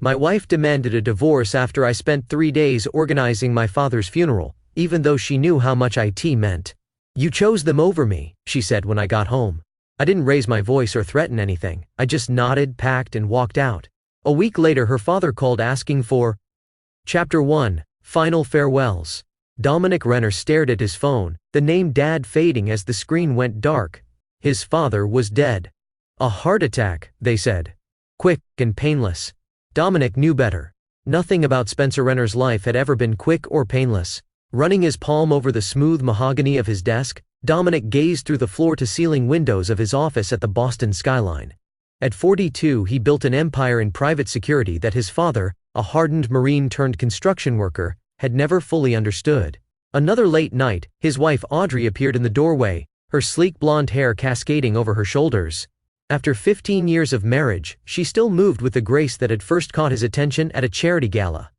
My wife demanded a divorce after I spent 3 days organizing my father's funeral, even though she knew how much IT meant. You chose them over me, she said when I got home. I didn't raise my voice or threaten anything, I just nodded, packed, and walked out. A week later her father called asking for Chapter 1, Final Farewells. Dominic Renner stared at his phone, the name Dad fading as the screen went dark. His father was dead. A heart attack, they said. Quick and painless. Dominic knew better. Nothing about Spencer Renner's life had ever been quick or painless. Running his palm over the smooth mahogany of his desk, Dominic gazed through the floor-to-ceiling windows of his office at the Boston skyline. At 42, he built an empire in private security that his father, a hardened Marine-turned-construction worker, had never fully understood. Another late night, his wife Audrey appeared in the doorway, her sleek blonde hair cascading over her shoulders. After 15 years of marriage, she still moved with the grace that had first caught his attention at a charity gala.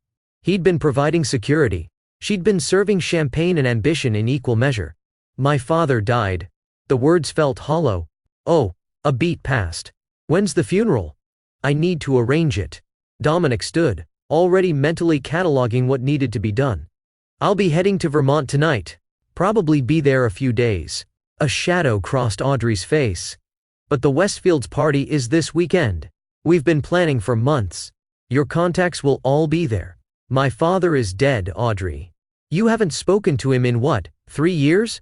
He'd been providing security. She'd been serving champagne and ambition in equal measure. My father died. The words felt hollow. Oh, a beat passed. When's the funeral? I need to arrange it. Dominic stood, already mentally cataloging what needed to be done. I'll be heading to Vermont tonight. Probably be there a few days. A shadow crossed Audrey's face. But the Westfields party is this weekend. We've been planning for months. Your contacts will all be there. My father is dead, Audrey. You haven't spoken to him in what, 3 years?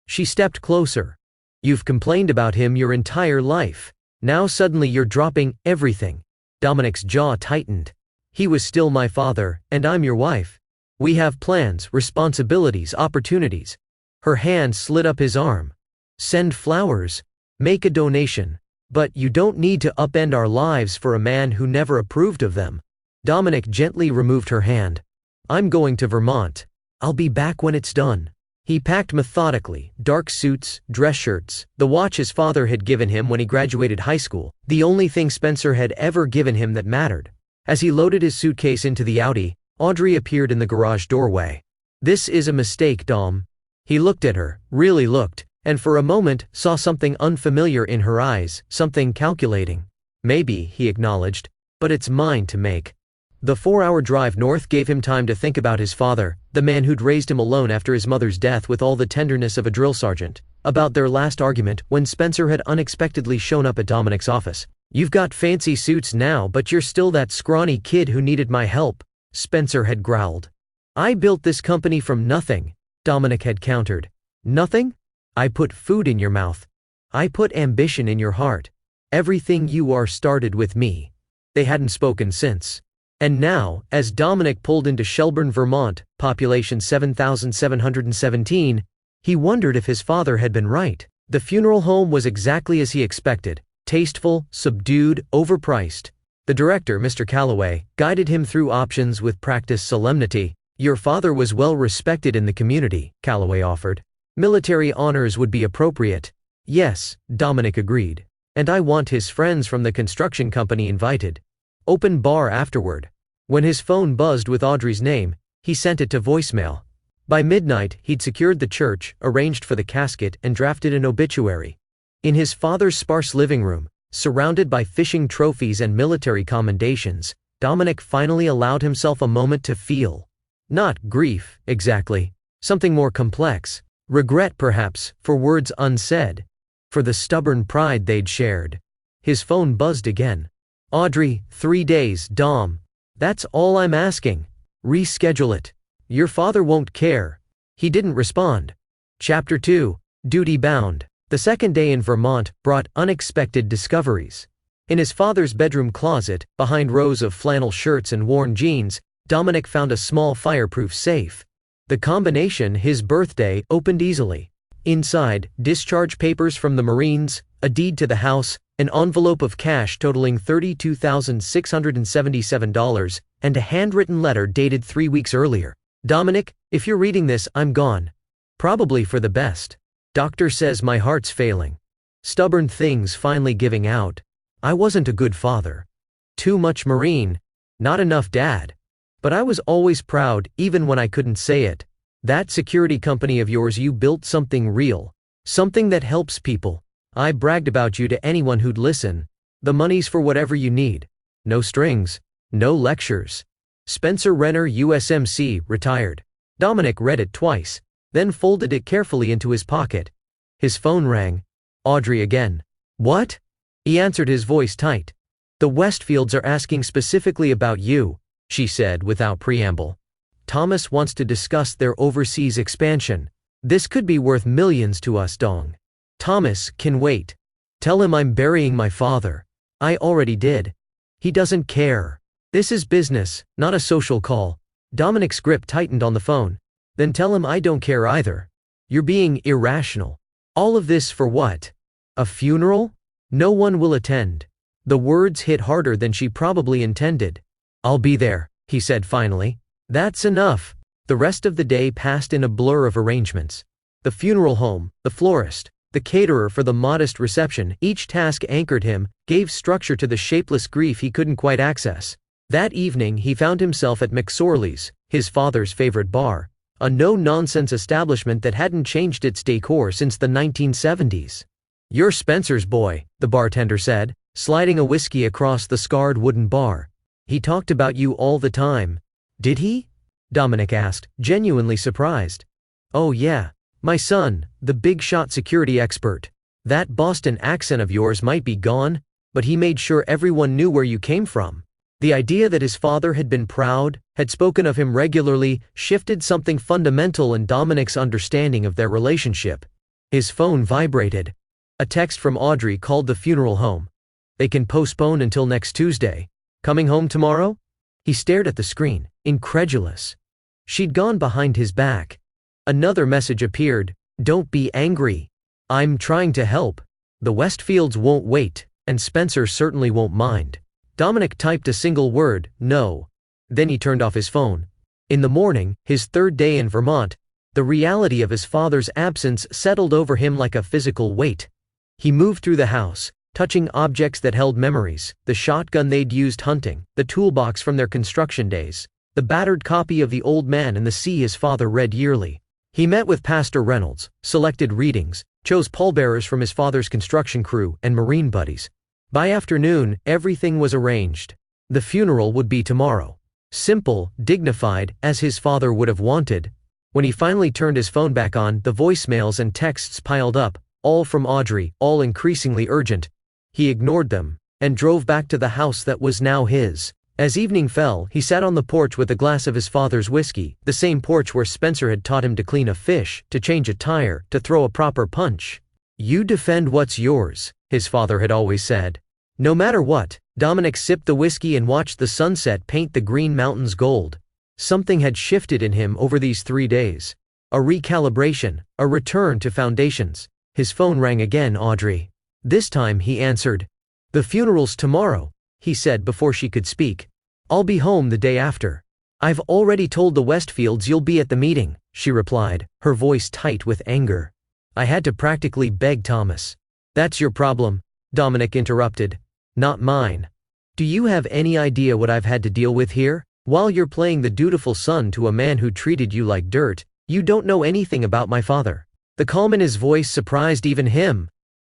She stepped closer. You've complained about him your entire life. Now suddenly you're dropping everything. Dominic's jaw tightened. He was still my father, and I'm your wife. We have plans, responsibilities, opportunities. Her hand slid up his arm. Send flowers. Make a donation. But you don't need to upend our lives for a man who never approved of them. Dominic gently removed her hand. I'm going to Vermont. I'll be back when it's done. He packed methodically, dark suits, dress shirts, the watch his father had given him when he graduated high school, the only thing Spencer had ever given him that mattered. As he loaded his suitcase into the Audi, Audrey appeared in the garage doorway. This is a mistake, Dom. He looked at her, really looked, and for a moment saw something unfamiliar in her eyes, something calculating. Maybe, he acknowledged, but it's mine to make. The 4-hour drive north gave him time to think about his father, the man who'd raised him alone after his mother's death with all the tenderness of a drill sergeant, about their last argument when Spencer had unexpectedly shown up at Dominic's office. You've got fancy suits now, but you're still that scrawny kid who needed my help, Spencer had growled. I built this company from nothing, Dominic had countered. Nothing? I put food in your mouth. I put ambition in your heart. Everything you are started with me. They hadn't spoken since. And now, as Dominic pulled into Shelburne, Vermont, population 7,717, he wondered if his father had been right. The funeral home was exactly as he expected, tasteful, subdued, overpriced. The director, Mr. Calloway, guided him through options with practiced solemnity. Your father was well respected in the community, Calloway offered. Military honors would be appropriate. Yes, Dominic agreed. And I want his friends from the construction company invited. Open bar afterward. When his phone buzzed with Audrey's name, he sent it to voicemail. By midnight, he'd secured the church, arranged for the casket, and drafted an obituary. In his father's sparse living room, surrounded by fishing trophies and military commendations, Dominic finally allowed himself a moment to feel. Not grief, exactly. Something more complex. Regret, perhaps, for words unsaid. For the stubborn pride they'd shared. His phone buzzed again. Audrey, 3 days, Dom. That's all I'm asking. Reschedule it. Your father won't care. He didn't respond. Chapter 2, Duty Bound. The second day in Vermont brought unexpected discoveries. In his father's bedroom closet, behind rows of flannel shirts and worn jeans, Dominic found a small fireproof safe. The combination, his birthday, opened easily. Inside, discharge papers from the Marines, a deed to the house, an envelope of cash totaling $32,677, and a handwritten letter dated 3 weeks earlier. Dominic, if you're reading this, I'm gone. Probably for the best. Doctor says my heart's failing. Stubborn things finally giving out. I wasn't a good father. Too much Marine. Not enough dad. But I was always proud, even when I couldn't say it. That security company of yours, you built something real. Something that helps people. I bragged about you to anyone who'd listen. The money's for whatever you need. No strings. No lectures. Spencer Renner USMC, retired. Dominic read it twice, then folded it carefully into his pocket. His phone rang. Audrey again. What? He answered, his voice tight. The Westfields are asking specifically about you, she said without preamble. Thomas wants to discuss their overseas expansion. This could be worth millions to us, Dong. Thomas can wait. Tell him I'm burying my father. I already did. He doesn't care. This is business, not a social call. Dominic's grip tightened on the phone. Then tell him I don't care either. You're being irrational. All of this for what? A funeral? No one will attend. The words hit harder than she probably intended. I'll be there, he said finally. That's enough. The rest of the day passed in a blur of arrangements. The funeral home, the florist, the caterer for the modest reception, each task anchored him, gave structure to the shapeless grief he couldn't quite access. That evening he found himself at McSorley's, his father's favorite bar, a no-nonsense establishment that hadn't changed its decor since the 1970s. You're Spencer's boy, the bartender said, sliding a whiskey across the scarred wooden bar. He talked about you all the time. Did he? Dominic asked, genuinely surprised. Oh yeah, my son, the big-shot security expert. That Boston accent of yours might be gone, but he made sure everyone knew where you came from. The idea that his father had been proud, had spoken of him regularly, shifted something fundamental in Dominic's understanding of their relationship. His phone vibrated. A text from Audrey called the funeral home. They can postpone until next Tuesday. Coming home tomorrow? He stared at the screen, incredulous. She'd gone behind his back. Another message appeared. Don't be angry. I'm trying to help. The Westfields won't wait, and Spencer certainly won't mind. Dominic typed a single word, no. Then he turned off his phone. In the morning, his third day in Vermont, the reality of his father's absence settled over him like a physical weight. He moved through the house, touching objects that held memories, the shotgun they'd used hunting, the toolbox from their construction days, the battered copy of The Old Man and the Sea his father read yearly. He met with Pastor Reynolds, selected readings, chose pallbearers from his father's construction crew and Marine buddies. By afternoon, everything was arranged. The funeral would be tomorrow. Simple, dignified, as his father would have wanted. When he finally turned his phone back on, the voicemails and texts piled up, all from Audrey, all increasingly urgent. He ignored them, and drove back to the house that was now his. As evening fell, he sat on the porch with a glass of his father's whiskey, the same porch where Spencer had taught him to clean a fish, to change a tire, to throw a proper punch. You defend what's yours, his father had always said. No matter what, Dominic sipped the whiskey and watched the sunset paint the green mountains gold. Something had shifted in him over these 3 days. A recalibration, a return to foundations. His phone rang again. Audrey. This time he answered. The funeral's tomorrow, he said before she could speak. I'll be home the day after. I've already told the Westfields you'll be at the meeting, she replied, her voice tight with anger. I had to practically beg Thomas. That's your problem, Dominic interrupted. Not mine. Do you have any idea what I've had to deal with here? While you're playing the dutiful son to a man who treated you like dirt, you don't know anything about my father. The calm in his voice surprised even him.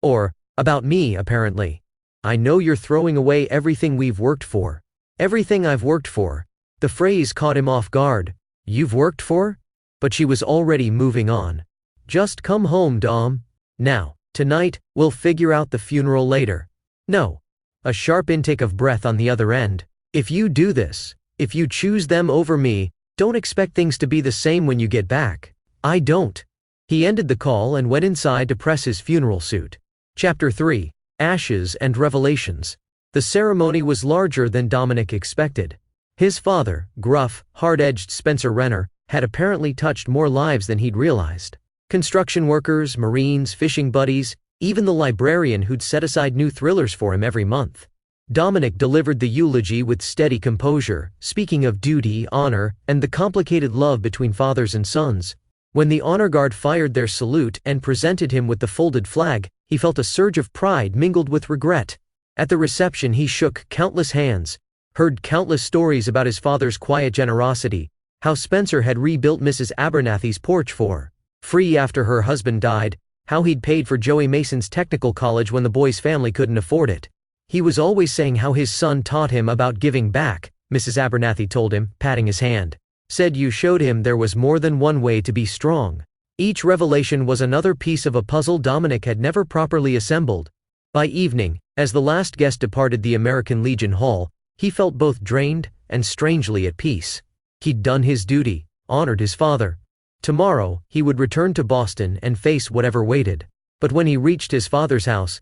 Or, about me, apparently. I know you're throwing away everything we've worked for. Everything I've worked for. The phrase caught him off guard. You've worked for? But she was already moving on. Just come home, Dom. Now, tonight, we'll figure out the funeral later. No. A sharp intake of breath on the other end. If you do this, if you choose them over me, don't expect things to be the same when you get back. I don't. He ended the call and went inside to press his funeral suit. Chapter 3. Ashes and Revelations. The ceremony was larger than Dominic expected. His father, gruff, hard-edged Spencer Renner, had apparently touched more lives than he'd realized. Construction workers, Marines, fishing buddies, even the librarian who'd set aside new thrillers for him every month. Dominic delivered the eulogy with steady composure, speaking of duty, honor, and the complicated love between fathers and sons. When the honor guard fired their salute and presented him with the folded flag, he felt a surge of pride mingled with regret. At the reception he shook countless hands, heard countless stories about his father's quiet generosity, how Spencer had rebuilt Mrs. Abernathy's porch for free after her husband died, how he'd paid for Joey Mason's technical college when the boy's family couldn't afford it. He was always saying how his son taught him about giving back, Mrs. Abernathy told him, patting his hand. Said you showed him there was more than one way to be strong. Each revelation was another piece of a puzzle Dominic had never properly assembled. By evening, as the last guest departed the American Legion Hall, he felt both drained and strangely at peace. He'd done his duty, honored his father. Tomorrow, he would return to Boston and face whatever waited. But when he reached his father's house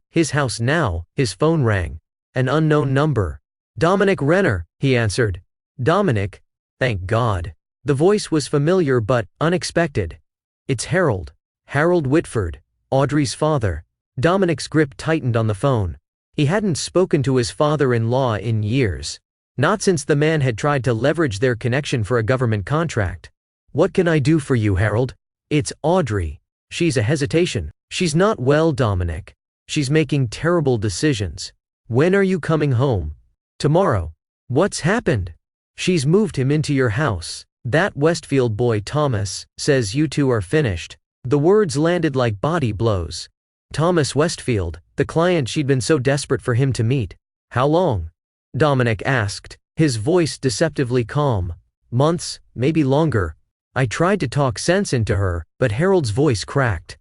now, his phone rang. An unknown number. "Dominic Renner," he answered. "Dominic? Thank God." The voice was familiar but unexpected. "It's Harold. Harold Whitford, Audrey's father." Dominic's grip tightened on the phone. He hadn't spoken to his father-in-law in years. Not since the man had tried to leverage their connection for a government contract. "What can I do for you, Harold?" "It's Audrey." She's a hesitation. "She's not well, Dominic. She's making terrible decisions." "When are you coming home?" "Tomorrow." "What's happened?" "She's moved him into your house. That Westfield boy Thomas says you two are finished." The words landed like body blows. Thomas Westfield, the client she'd been so desperate for him to meet. "How long?" Dominic asked, his voice deceptively calm. "Months, maybe longer." "I tried to talk sense into her, but Harold's voice cracked.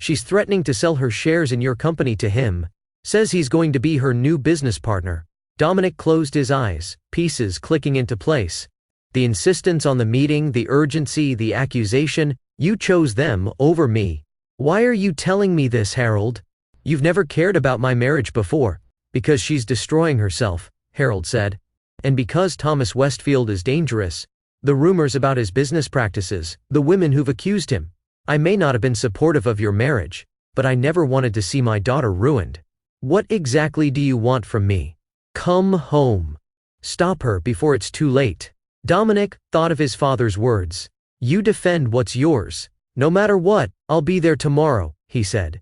She's threatening to sell her shares in your company to him. Says he's going to be her new business partner." Dominic closed his eyes, pieces clicking into place. The insistence on the meeting, the urgency, the accusation. "You chose them over me. Why are you telling me this, Harold? You've never cared about my marriage before." "Because she's destroying herself," Harold said. "And because Thomas Westfield is dangerous. The rumors about his business practices, the women who've accused him. I may not have been supportive of your marriage, but I never wanted to see my daughter ruined." "What exactly do you want from me?" "Come home. Stop her before it's too late." Dominic thought of his father's words. "You defend what's yours. No matter what, I'll be there tomorrow," he said.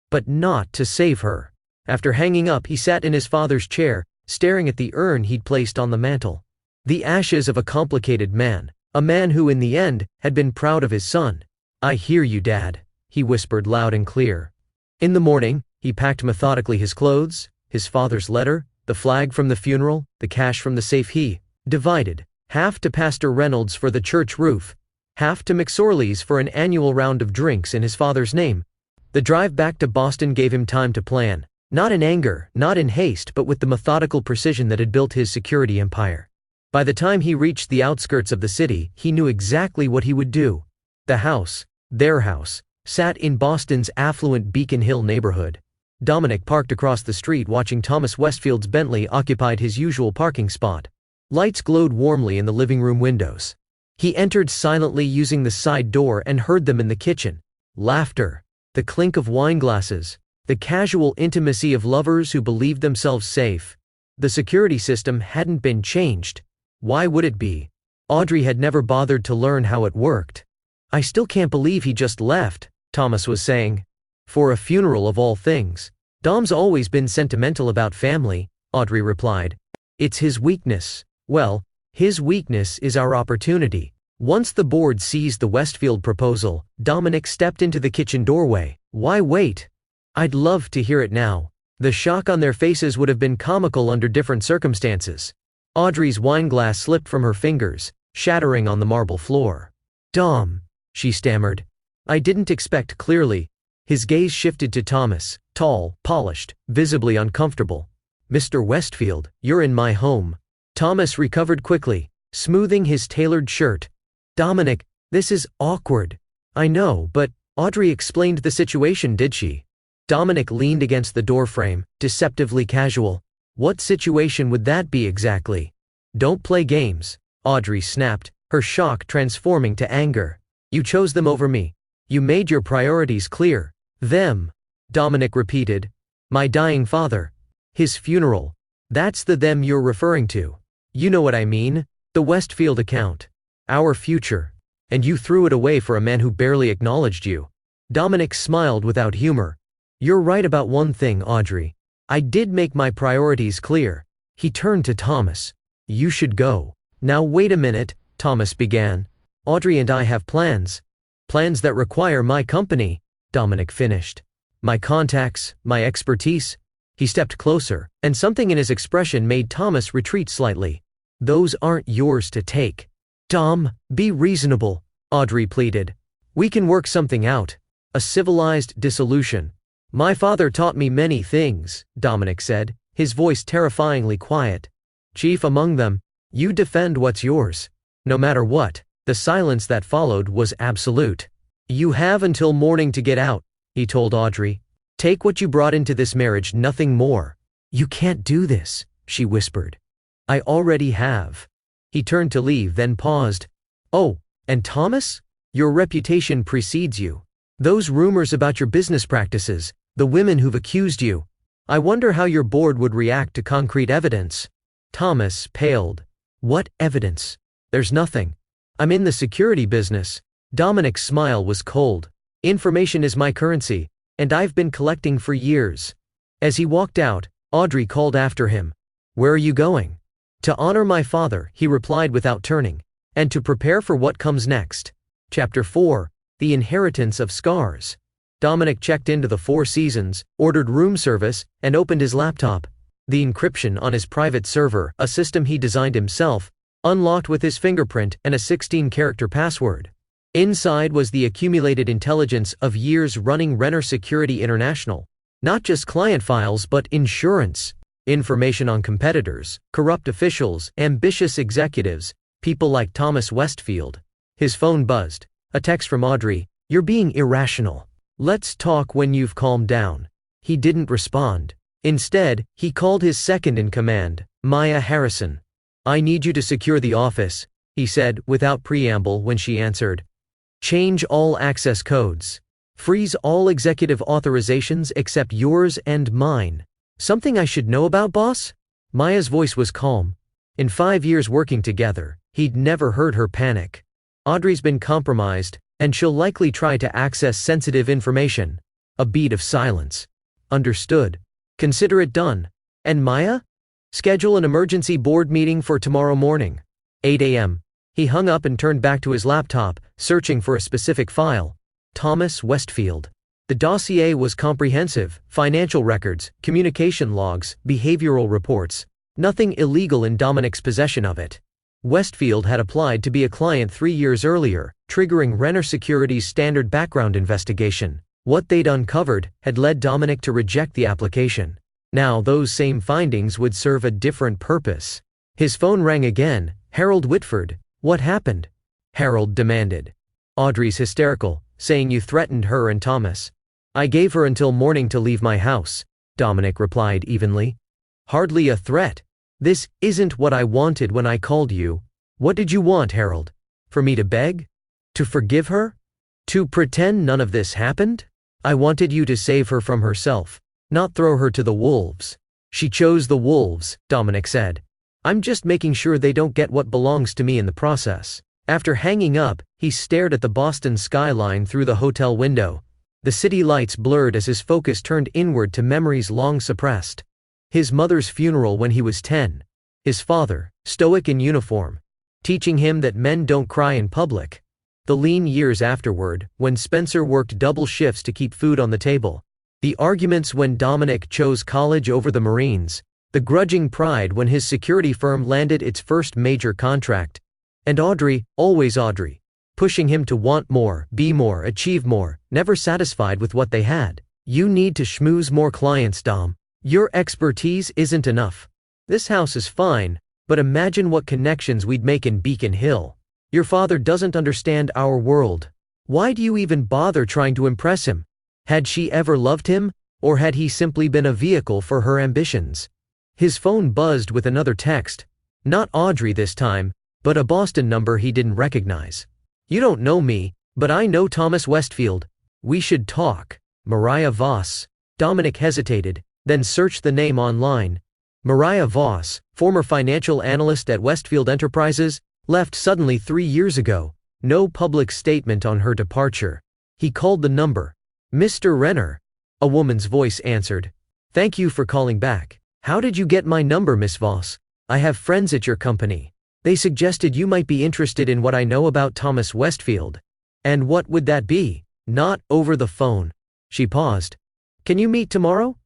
But not to save her. After hanging up, he sat in his father's chair, staring at the urn he'd placed on the mantel. The ashes of a complicated man, a man who in the end had been proud of his son. "I hear you, Dad," he whispered loud and clear. In the morning, he packed methodically his clothes, his father's letter, the flag from the funeral, the cash from the safe. He divided half to Pastor Reynolds for the church roof, half to McSorley's for an annual round of drinks in his father's name. The drive back to Boston gave him time to plan, not in anger, not in haste, but with the methodical precision that had built his security empire. By the time he reached the outskirts of the city, he knew exactly what he would do. The house, their house, sat in Boston's affluent Beacon Hill neighborhood. Dominic parked across the street, watching Thomas Westfield's Bentley occupied his usual parking spot. Lights glowed warmly in the living room windows. He entered silently using the side door and heard them in the kitchen. Laughter, the clink of wine glasses, the casual intimacy of lovers who believed themselves safe. The security system hadn't been changed. Why would it be? Audrey had never bothered to learn how it worked. "I still can't believe he just left," Thomas was saying. "For a funeral of all things." "Dom's always been sentimental about family," Audrey replied. "It's his weakness." "Well, his weakness is our opportunity." Once the board seized the Westfield proposal, Dominic stepped into the kitchen doorway. "Why wait? I'd love to hear it now." The shock on their faces would have been comical under different circumstances. Audrey's wineglass slipped from her fingers, shattering on the marble floor. "Dom," she stammered. "I didn't expect clearly." His gaze shifted to Thomas, tall, polished, visibly uncomfortable. "Mr. Westfield, you're in my home." Thomas recovered quickly, smoothing his tailored shirt. "Dominic, this is awkward." "I know, but Audrey explained the situation, did she?" Dominic leaned against the doorframe, deceptively casual. "What situation would that be exactly?" "Don't play games," Audrey snapped, her shock transforming to anger. "You chose them over me. You made your priorities clear." "Them," Dominic repeated. "My dying father. His funeral. That's the them you're referring to. You know what I mean. The Westfield account. Our future. And you threw it away for a man who barely acknowledged you." Dominic smiled without humor. "You're right about one thing, Audrey. I did make my priorities clear." He turned to Thomas. "You should go." "Now wait a minute," Thomas began. "Audrey and I have plans. Plans that require my company," Dominic finished. "My contacts, my expertise." He stepped closer, and something in his expression made Thomas retreat slightly. Those aren't yours to take. Dom, be reasonable, Audrey pleaded. We can work something out. A civilized dissolution. My father taught me many things, Dominic said, his voice terrifyingly quiet. Chief among them, you defend what's yours. No matter what. The silence that followed was absolute. You have until morning to get out, he told Audrey. Take what you brought into this marriage, nothing more. You can't do this, she whispered. I already have. He turned to leave, then paused. Oh, and Thomas? Your reputation precedes you. Those rumors about your business practices, the women who've accused you. I wonder how your board would react to concrete evidence. Thomas paled. What evidence? There's nothing. I'm in the security business. Dominic's smile was cold. Information is my currency, and I've been collecting for years. As he walked out, Audrey called after him. Where are you going? To honor my father, he replied without turning, and to prepare for what comes next. Chapter 4. The Inheritance of Scars. Dominic checked into the Four Seasons, ordered room service, and opened his laptop. The encryption on his private server, a system he designed himself, unlocked with his fingerprint and a 16-character password. Inside was the accumulated intelligence of years running Renner Security International. Not just client files but insurance, information on competitors, corrupt officials, ambitious executives, people like Thomas Westfield. His phone buzzed. A text from Audrey. You're being irrational. Let's talk when you've calmed down. He didn't respond. Instead, he called his second-in-command, Maya Harrison. I need you to secure the office, he said without preamble when she answered. Change all access codes. Freeze all executive authorizations except yours and mine. Something I should know about, boss? Maya's voice was calm. In 5 years working together, he'd never heard her panic. Audrey's been compromised, and she'll likely try to access sensitive information. A beat of silence. Understood. Consider it done. And Maya? Schedule an emergency board meeting for tomorrow morning. 8 a.m. He hung up and turned back to his laptop, searching for a specific file. Thomas Westfield. The dossier was comprehensive: financial records, communication logs, behavioral reports. Nothing illegal in Dominic's possession of it. Westfield had applied to be a client 3 years earlier, triggering Renner Security's standard background investigation. What they'd uncovered had led Dominic to reject the application. Now those same findings would serve a different purpose. His phone rang again. Harold Whitford. What happened? Harold demanded. Audrey's hysterical, saying you threatened her and Thomas. I gave her until morning to leave my house, Dominic replied evenly. Hardly a threat. This isn't what I wanted when I called you. What did you want, Harold? For me to beg? To forgive her? To pretend none of this happened? I wanted you to save her from herself, not throw her to the wolves. She chose the wolves, Dominic said. I'm just making sure they don't get what belongs to me in the process. After hanging up, he stared at the Boston skyline through the hotel window. The city lights blurred as his focus turned inward to memories long suppressed. His mother's funeral when he was 10. His father, stoic in uniform, teaching him that men don't cry in public. The lean years afterward, when Spencer worked double shifts to keep food on the table. The arguments when Dominic chose college over the Marines. The grudging pride when his security firm landed its first major contract. And Audrey, always Audrey, pushing him to want more, be more, achieve more, never satisfied with what they had. You need to schmooze more clients, Dom. Your expertise isn't enough. This house is fine, but imagine what connections we'd make in Beacon Hill. Your father doesn't understand our world. Why do you even bother trying to impress him? Had she ever loved him, or had he simply been a vehicle for her ambitions? His phone buzzed with another text. Not Audrey this time, but a Boston number he didn't recognize. You don't know me, but I know Thomas Westfield. We should talk. Mariah Voss. Dominic hesitated, then searched the name online. Mariah Voss, former financial analyst at Westfield Enterprises, left suddenly 3 years ago. No public statement on her departure. He called the number. Mr. Renner. A woman's voice answered. Thank you for calling back. How did you get my number, Miss Voss? I have friends at your company. They suggested you might be interested in what I know about Thomas Westfield. And what would that be? Not over the phone. She paused. Can you meet tomorrow?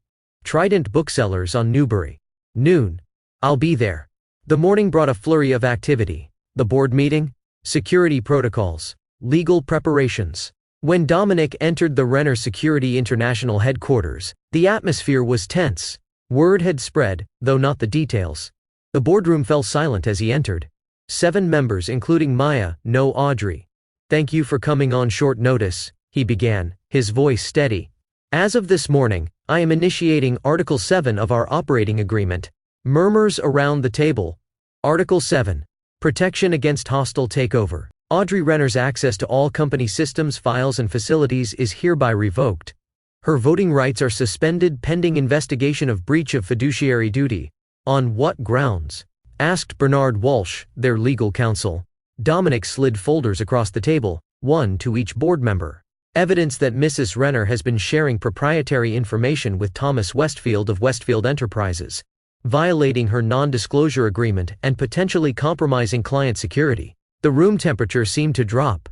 Trident Booksellers on Newbury. Noon. I'll be there. The morning brought a flurry of activity. The board meeting, security protocols, legal preparations. When Dominic entered the Renner Security International headquarters, the atmosphere was tense. Word had spread, though not the details. The boardroom fell silent as he entered. 7 members including Maya, no Audrey. "Thank you for coming on short notice," he began, his voice steady. "As of this morning, I am initiating Article 7 of our operating agreement." Murmurs around the table. Article 7. Protection against hostile takeover. Audrey Renner's access to all company systems, files and facilities is hereby revoked. Her voting rights are suspended pending investigation of breach of fiduciary duty. "On what grounds?" asked Bernard Walsh, their legal counsel. Dominic slid folders across the table, one to each board member. "Evidence that Mrs. Renner has been sharing proprietary information with Thomas Westfield of Westfield Enterprises, violating her non-disclosure agreement and potentially compromising client security." The room temperature seemed to drop.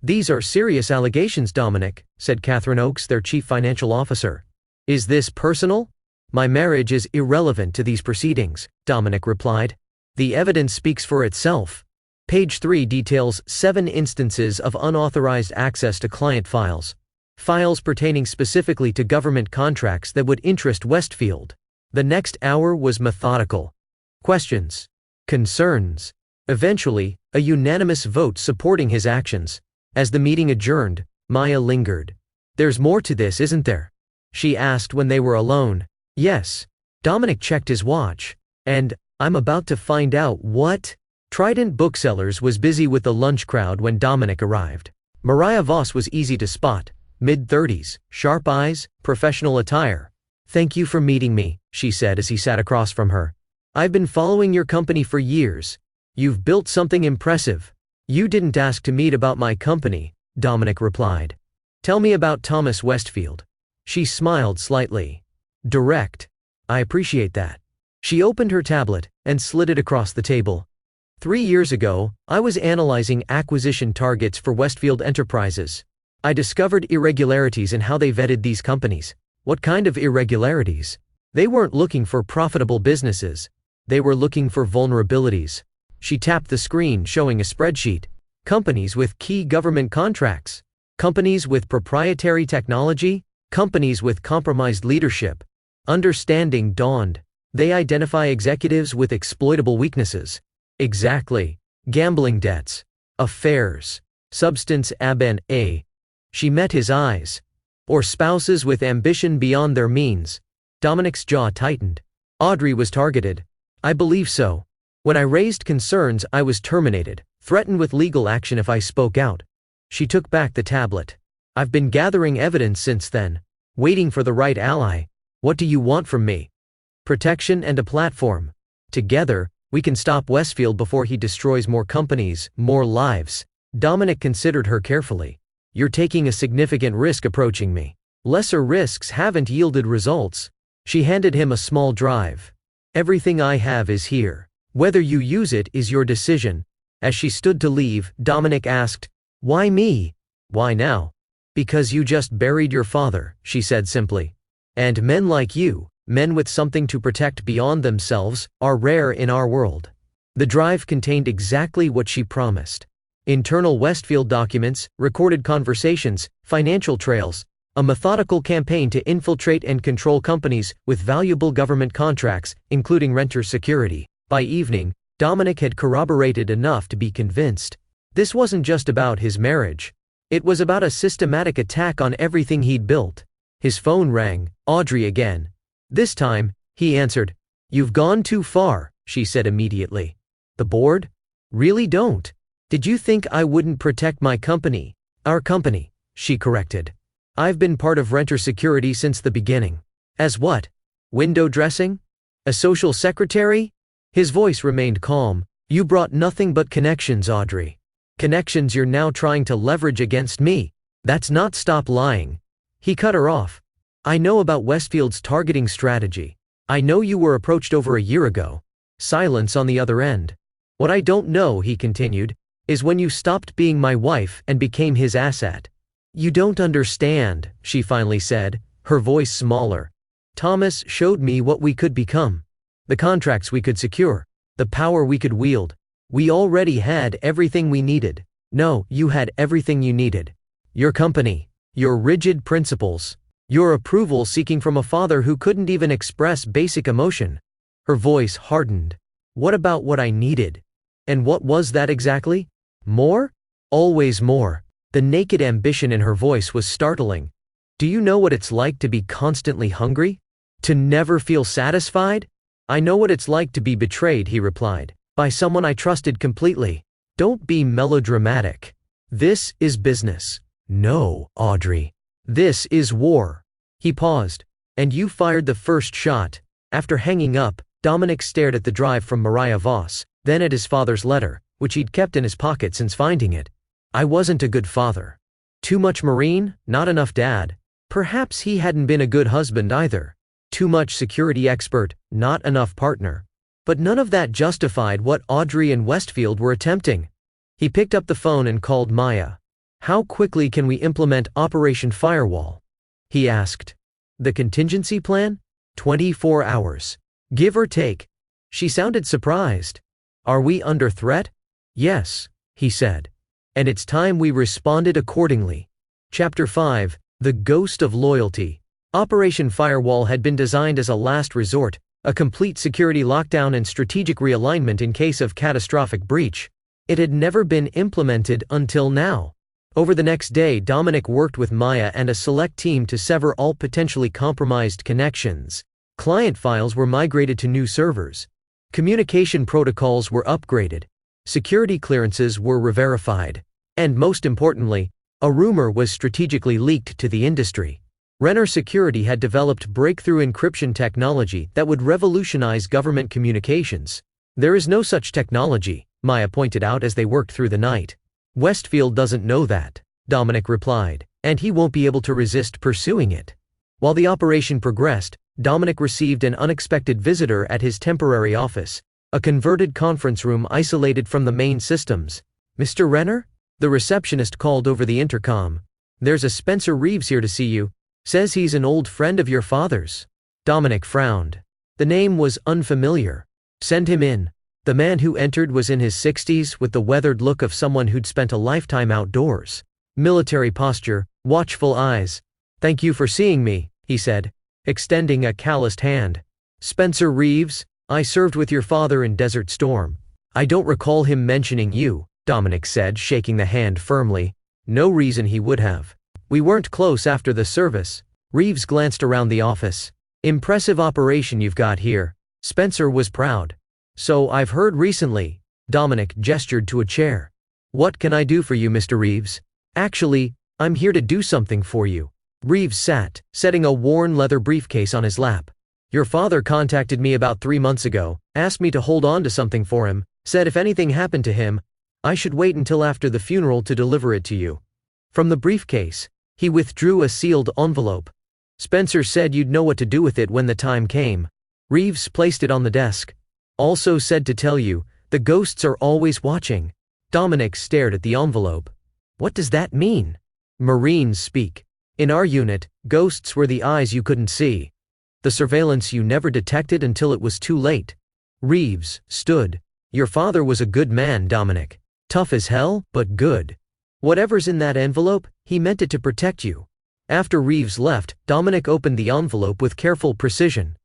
"These are serious allegations, Dominic," said Catherine Oakes, their chief financial officer. "Is this personal?" "My marriage is irrelevant to these proceedings," Dominic replied. "The evidence speaks for itself." Page 3 details 7 instances of unauthorized access to client files. Files pertaining specifically to government contracts that would interest Westfield. The next hour was methodical. Questions. Concerns. Eventually, a unanimous vote supporting his actions. As the meeting adjourned, Maya lingered. "There's more to this, isn't there?" she asked when they were alone. "Yes." Dominic checked his watch. "And I'm about to find out what?" Trident Booksellers was busy with the lunch crowd when Dominic arrived. Mariah Voss was easy to spot, mid-30s, sharp eyes, professional attire. "Thank you for meeting me," she said as he sat across from her. "I've been following your company for years. You've built something impressive." "You didn't ask to meet about my company," Dominic replied. "Tell me about Thomas Westfield." She smiled slightly. "Direct. I appreciate that." She opened her tablet and slid it across the table. 3 years ago, I was analyzing acquisition targets for Westfield Enterprises. I discovered irregularities in how they vetted these companies. "What kind of irregularities?" "They weren't looking for profitable businesses. They were looking for vulnerabilities." She tapped the screen, showing a spreadsheet. "Companies with key government contracts. Companies with proprietary technology. Companies with compromised leadership." Understanding dawned. "They identify executives with exploitable weaknesses." "Exactly. Gambling debts. Affairs. Substance abuse." She met his eyes. "Or spouses with ambition beyond their means." Dominic's jaw tightened. "Audrey was targeted." "I believe so. When I raised concerns, I was terminated, threatened with legal action if I spoke out." She took back the tablet. "I've been gathering evidence since then, waiting for the right ally. What do you want from me?" "Protection and a platform. Together, we can stop Westfield before he destroys more companies, more lives." Dominic considered her carefully. "You're taking a significant risk approaching me. Lesser risks haven't yielded results." She handed him a small drive. "Everything I have is here. Whether you use it is your decision." As she stood to leave, Dominic asked, "Why me?" "Why now?" "Because you just buried your father," she said simply. "And men like you, men with something to protect beyond themselves, are rare in our world." The drive contained exactly what she promised. Internal Westfield documents, recorded conversations, financial trails, a methodical campaign to infiltrate and control companies with valuable government contracts, including Renner Security. By evening, Dominic had corroborated enough to be convinced. This wasn't just about his marriage. It was about a systematic attack on everything he'd built. His phone rang. Audrey again. This time, he answered. "You've gone too far," she said immediately. "The board? Really don't. Did you think I wouldn't protect my company?" "Our company," she corrected. "I've been part of Renner Security since the beginning." "As what? Window dressing? A social secretary?" His voice remained calm. "You brought nothing but connections, Audrey. Connections you're now trying to leverage against me. That's not stop lying." He cut her off. "I know about Westfield's targeting strategy. I know you were approached over a year ago." Silence on the other end. "What I don't know," he continued, "is when you stopped being my wife and became his asset." "You don't understand," she finally said, her voice smaller. "Thomas showed me what we could become. The contracts we could secure. The power we could wield. We already had everything we needed. No, you had everything you needed. Your company. Your rigid principles. Your approval seeking from a father who couldn't even express basic emotion. Her voice hardened. What about what I needed? And what was that exactly? More? Always more. The naked ambition in her voice was startling. Do you know what it's like to be constantly hungry? To never feel satisfied? I know what it's like to be betrayed, he replied, by someone I trusted completely. Don't be melodramatic. This is business. No, Audrey. This is war. He paused. And you fired the first shot. After hanging up, Dominic stared at the drive from Mariah Voss, then at his father's letter, which he'd kept in his pocket since finding it. I wasn't a good father. Too much Marine, not enough dad. Perhaps he hadn't been a good husband either. Too much security expert, not enough partner. But none of that justified what Audrey and Westfield were attempting. He picked up the phone and called Maya. How quickly can we implement Operation Firewall? He asked. The contingency plan? 24 hours. Give or take. She sounded surprised. Are we under threat? Yes, he said. And it's time we responded accordingly. Chapter 5, The Ghost of Loyalty. Operation Firewall had been designed as a last resort, a complete security lockdown and strategic realignment in case of catastrophic breach. It had never been implemented until now. Over the next day, Dominic worked with Maya and a select team to sever all potentially compromised connections. Client files were migrated to new servers. Communication protocols were upgraded. Security clearances were re-verified. And most importantly, a rumor was strategically leaked to the industry. Renner Security had developed breakthrough encryption technology that would revolutionize government communications. There is no such technology, Maya pointed out as they worked through the night. Westfield doesn't know that, Dominic replied, and he won't be able to resist pursuing it. While the operation progressed, Dominic received an unexpected visitor at his temporary office, a converted conference room isolated from the main systems. Mr. Renner? The receptionist called over the intercom. There's a Spencer Reeves here to see you. Says he's an old friend of your father's. Dominic frowned. The name was unfamiliar. Send him in. The man who entered was in his 60s with the weathered look of someone who'd spent a lifetime outdoors. Military posture, watchful eyes. Thank you for seeing me, he said, extending a calloused hand. Spencer Reeves, I served with your father in Desert Storm. I don't recall him mentioning you, Dominic said, shaking the hand firmly. No reason he would have. We weren't close after the service. Reeves glanced around the office. Impressive operation you've got here. Spencer was proud. So I've heard recently. Dominic gestured to a chair. What can I do for you, Mr. Reeves? Actually, I'm here to do something for you. Reeves sat, setting a worn leather briefcase on his lap. Your father contacted me about 3 months ago, asked me to hold on to something for him, said if anything happened to him, I should wait until after the funeral to deliver it to you. From the briefcase, he withdrew a sealed envelope. Spencer said you'd know what to do with it when the time came. Reeves placed it on the desk. Also said to tell you, the ghosts are always watching. Dominic stared at the envelope. What does that mean? Marines speak. In our unit, ghosts were the eyes you couldn't see. The surveillance you never detected until it was too late. Reeves stood. Your father was a good man, Dominic. Tough as hell, but good. Whatever's in that envelope, he meant it to protect you. After Reeves left, Dominic opened the envelope with careful precision.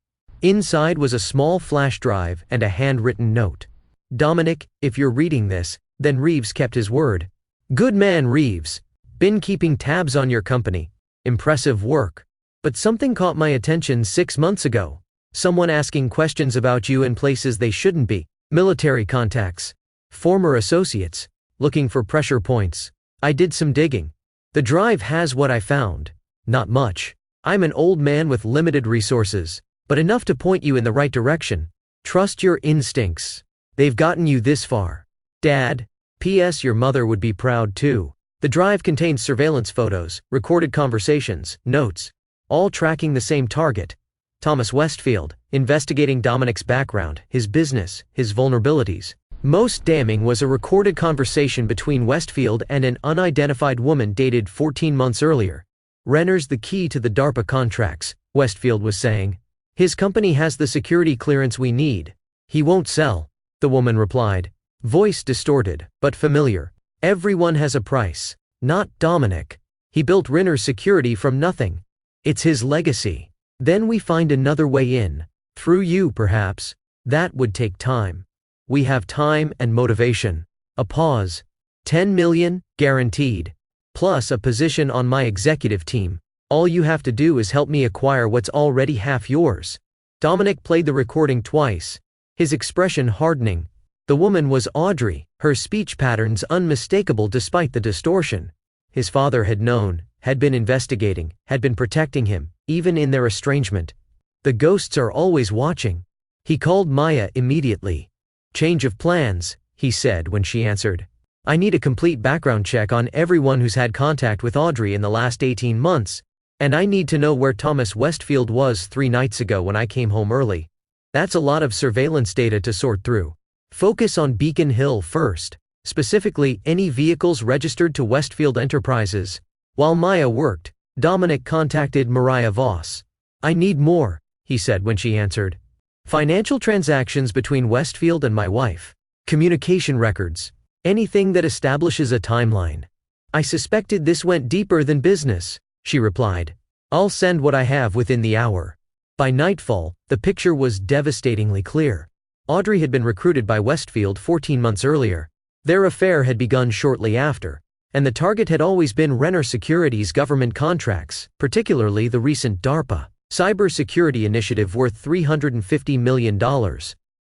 Inside was a small flash drive and a handwritten note. Dominic, if you're reading this, then Reeves kept his word. Good man, Reeves. Been keeping tabs on your company. Impressive work. But something caught my attention 6 months ago. Someone asking questions about you in places they shouldn't be. Military contacts. Former associates. Looking for pressure points. I did some digging. The drive has what I found. Not much. I'm an old man with limited resources, but enough to point you in the right direction. Trust your instincts. They've gotten you this far. Dad. P.S. Your mother would be proud too. The drive contains surveillance photos, recorded conversations, notes, all tracking the same target. Thomas Westfield, investigating Dominic's background, his business, his vulnerabilities. Most damning was a recorded conversation between Westfield and an unidentified woman dated 14 months earlier. Renner's the key to the DARPA contracts, Westfield was saying. His company has the security clearance we need. He won't sell. the woman replied, voice distorted, but familiar. Everyone has a price. Not Dominic. He built Rinner's security from nothing. It's his legacy. Then we find another way in. Through you, perhaps. That would take time. We have time and motivation. A pause. 10 million, guaranteed. Plus a position on my executive team. All you have to do is help me acquire what's already half yours. Dominic played the recording twice, his expression hardening. The woman was Audrey, her speech patterns unmistakable despite the distortion. His father had known, had been investigating, had been protecting him, even in their estrangement. The ghosts are always watching. He called Maya immediately. Change of plans, he said when she answered. I need a complete background check on everyone who's had contact with Audrey in the last 18 months. And I need to know where Thomas Westfield was 3 nights ago when I came home early. That's a lot of surveillance data to sort through. Focus on Beacon Hill first, specifically any vehicles registered to Westfield Enterprises. While Maya worked, Dominic contacted Mariah Voss. I need more, he said when she answered. Financial transactions between Westfield and my wife. Communication records. Anything that establishes a timeline. I suspected this went deeper than business, she replied. I'll send what I have within the hour. By nightfall, the picture was devastatingly clear. Audrey had been recruited by Westfield 14 months earlier. Their affair had begun shortly after, and the target had always been Renner Security's government contracts, particularly the recent DARPA cybersecurity initiative worth $350 million.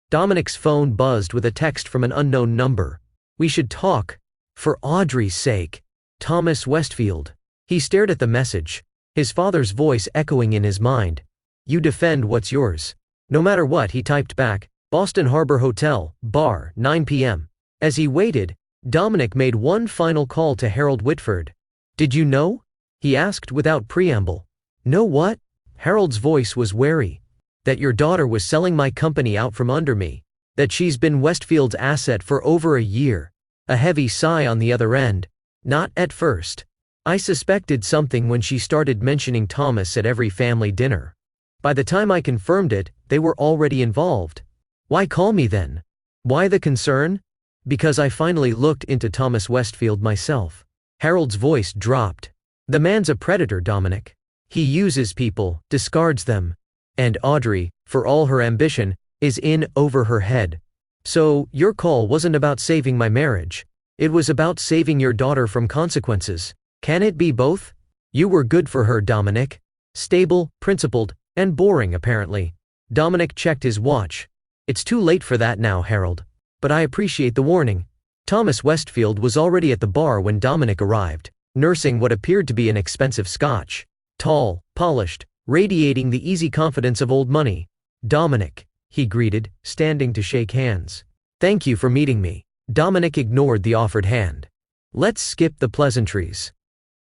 Dominic's phone buzzed with a text from an unknown number. We should talk. For Audrey's sake. Thomas Westfield. He stared at the message, his father's voice echoing in his mind. You defend what's yours. No matter what, he typed back. Boston Harbor Hotel, bar, 9 p.m. As he waited, Dominic made one final call to Harold Whitford. Did you know? He asked without preamble. Know what? Harold's voice was wary. That your daughter was selling my company out from under me. That she's been Westfield's asset for over a year. A heavy sigh on the other end. Not at first. I suspected something when she started mentioning Thomas at every family dinner. By the time I confirmed it, they were already involved. Why call me then? Why the concern? Because I finally looked into Thomas Westfield myself. Harold's voice dropped. The man's a predator, Dominic. He uses people, discards them. And Audrey, for all her ambition, is in over her head. So, your call wasn't about saving my marriage. It was about saving your daughter from consequences. Can it be both? You were good for her, Dominic. Stable, principled, and boring apparently. Dominic checked his watch. It's too late for that now, Harold. But I appreciate the warning. Thomas Westfield was already at the bar when Dominic arrived, nursing what appeared to be an expensive scotch. Tall, polished, radiating the easy confidence of old money. Dominic, he greeted, standing to shake hands. Thank you for meeting me. Dominic ignored the offered hand. Let's skip the pleasantries.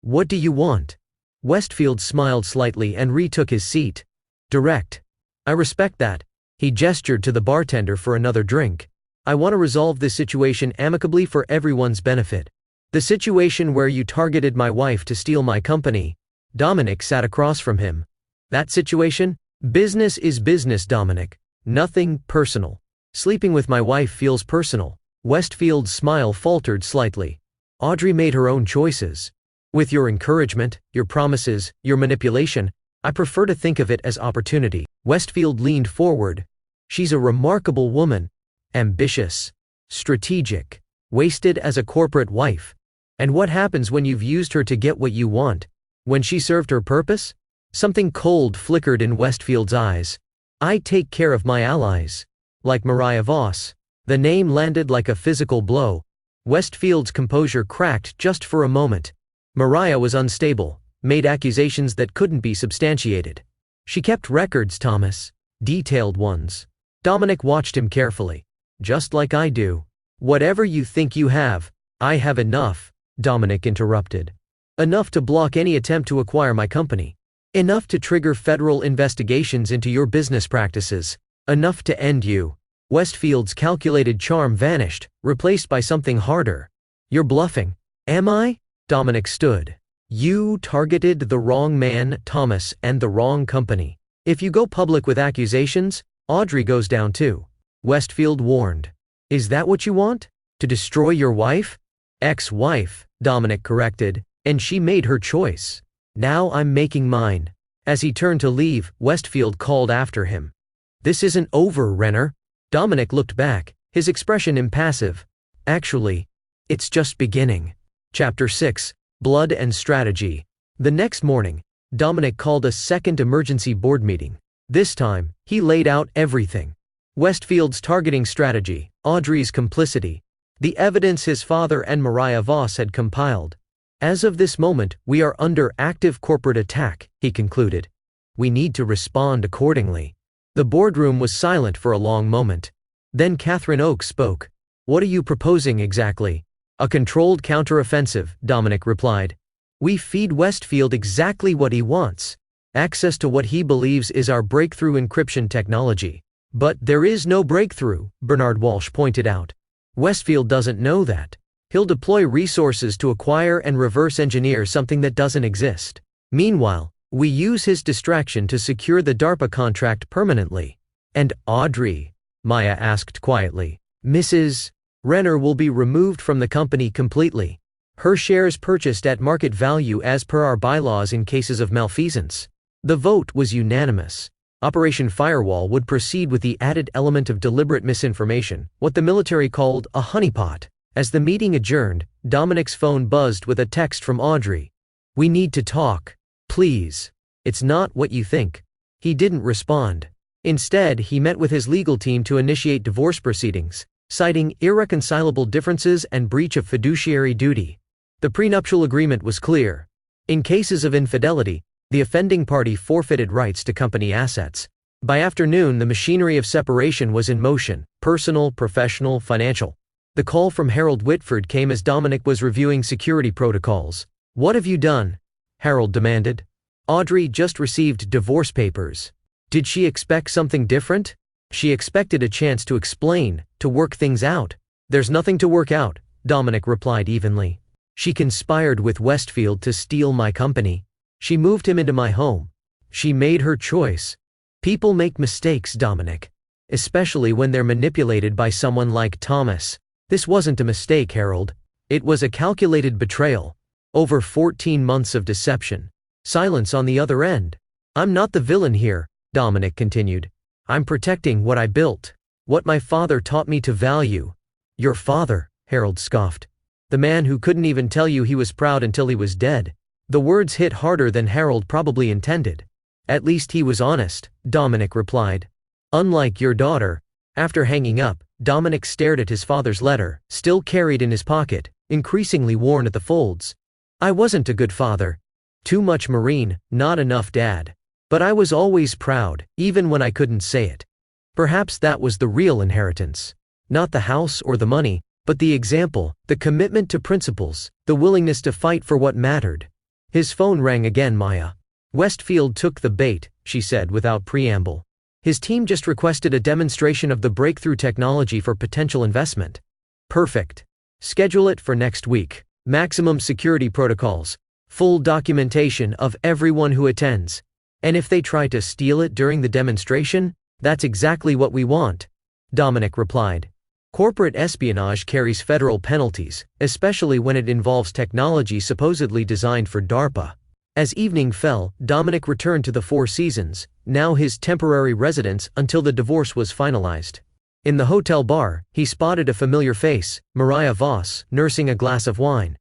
What do you want? Westfield smiled slightly and retook his seat. Direct. I respect that. He gestured to the bartender for another drink. I want to resolve this situation amicably for everyone's benefit. The situation where you targeted my wife to steal my company. Dominic sat across from him. That situation? Business is business, Dominic. Nothing personal. Sleeping with my wife feels personal. Westfield's smile faltered slightly. Audrey made her own choices. With your encouragement, your promises, your manipulation, I prefer to think of it as opportunity. Westfield leaned forward. She's a remarkable woman. Ambitious. Strategic. Wasted as a corporate wife. And what happens when you've used her to get what you want? When she served her purpose? Something cold flickered in Westfield's eyes. I take care of my allies. Like Mariah Voss. The name landed like a physical blow. Westfield's composure cracked just for a moment. Mariah was unstable, made accusations that couldn't be substantiated. She kept records, Thomas. Detailed ones. Dominic watched him carefully. Just like I do. Whatever you think you have, I have enough, Dominic interrupted. Enough to block any attempt to acquire my company. Enough to trigger federal investigations into your business practices. Enough to end you. Westfield's calculated charm vanished, replaced by something harder. You're bluffing. Am I? Dominic stood. You targeted the wrong man, Thomas, and the wrong company. If you go public with accusations, Audrey goes down too. Westfield warned. Is that what you want? To destroy your wife? Ex-wife, Dominic corrected, and she made her choice. Now I'm making mine. As he turned to leave, Westfield called after him. This isn't over, Renner. Dominic looked back, his expression impassive. Actually, it's just beginning. Chapter 6, Blood and Strategy. The next morning, Dominic called a second emergency board meeting. This time, he laid out everything. Westfield's targeting strategy, Audrey's complicity, the evidence his father and Mariah Voss had compiled. As of this moment, we are under active corporate attack, he concluded. We need to respond accordingly. The boardroom was silent for a long moment. Then Catherine Oak spoke. What are you proposing exactly? A controlled counteroffensive, Dominic replied. We feed Westfield exactly what he wants. Access to what he believes is our breakthrough encryption technology. But there is no breakthrough, Bernard Walsh pointed out. Westfield doesn't know that. He'll deploy resources to acquire and reverse engineer something that doesn't exist. Meanwhile, we use his distraction to secure the DARPA contract permanently. And Audrey? Maya asked quietly. Mrs. Renner will be removed from the company completely. Her shares purchased at market value as per our bylaws in cases of malfeasance. The vote was unanimous. Operation Firewall would proceed with the added element of deliberate misinformation, what the military called a honeypot. As the meeting adjourned, Dominic's phone buzzed with a text from Audrey. We need to talk. Please. It's not what you think. He didn't respond. Instead, he met with his legal team to initiate divorce proceedings, citing irreconcilable differences and breach of fiduciary duty. The prenuptial agreement was clear. In cases of infidelity, the offending party forfeited rights to company assets. By afternoon, the machinery of separation was in motion, personal, professional, financial. The call from Harold Whitford came as Dominic was reviewing security protocols. What have you done? Harold demanded. Audrey just received divorce papers. Did she expect something different? She expected a chance to explain, to work things out. There's nothing to work out, Dominic replied evenly. She conspired with Westfield to steal my company. She moved him into my home. She made her choice. People make mistakes, Dominic. Especially when they're manipulated by someone like Thomas. This wasn't a mistake, Harold. It was a calculated betrayal. Over 14 months of deception. Silence on the other end. I'm not the villain here, Dominic continued. I'm protecting what I built. What my father taught me to value. Your father, Harold scoffed. The man who couldn't even tell you he was proud until he was dead. The words hit harder than Harold probably intended. At least he was honest, Dominic replied. Unlike your daughter. After hanging up, Dominic stared at his father's letter, still carried in his pocket, increasingly worn at the folds. I wasn't a good father. Too much Marine, not enough dad. But I was always proud, even when I couldn't say it. Perhaps that was the real inheritance. Not the house or the money, but the example, the commitment to principles, the willingness to fight for what mattered. His phone rang again. Maya. Westfield took the bait, she said without preamble. His team just requested a demonstration of the breakthrough technology for potential investment. Perfect. Schedule it for next week. Maximum security protocols. Full documentation of everyone who attends. And if they try to steal it during the demonstration, that's exactly what we want. Dominic replied. Corporate espionage carries federal penalties, especially when it involves technology supposedly designed for DARPA. As evening fell, Dominic returned to the Four Seasons, now his temporary residence until the divorce was finalized. In the hotel bar, he spotted a familiar face, Mariah Voss, nursing a glass of wine.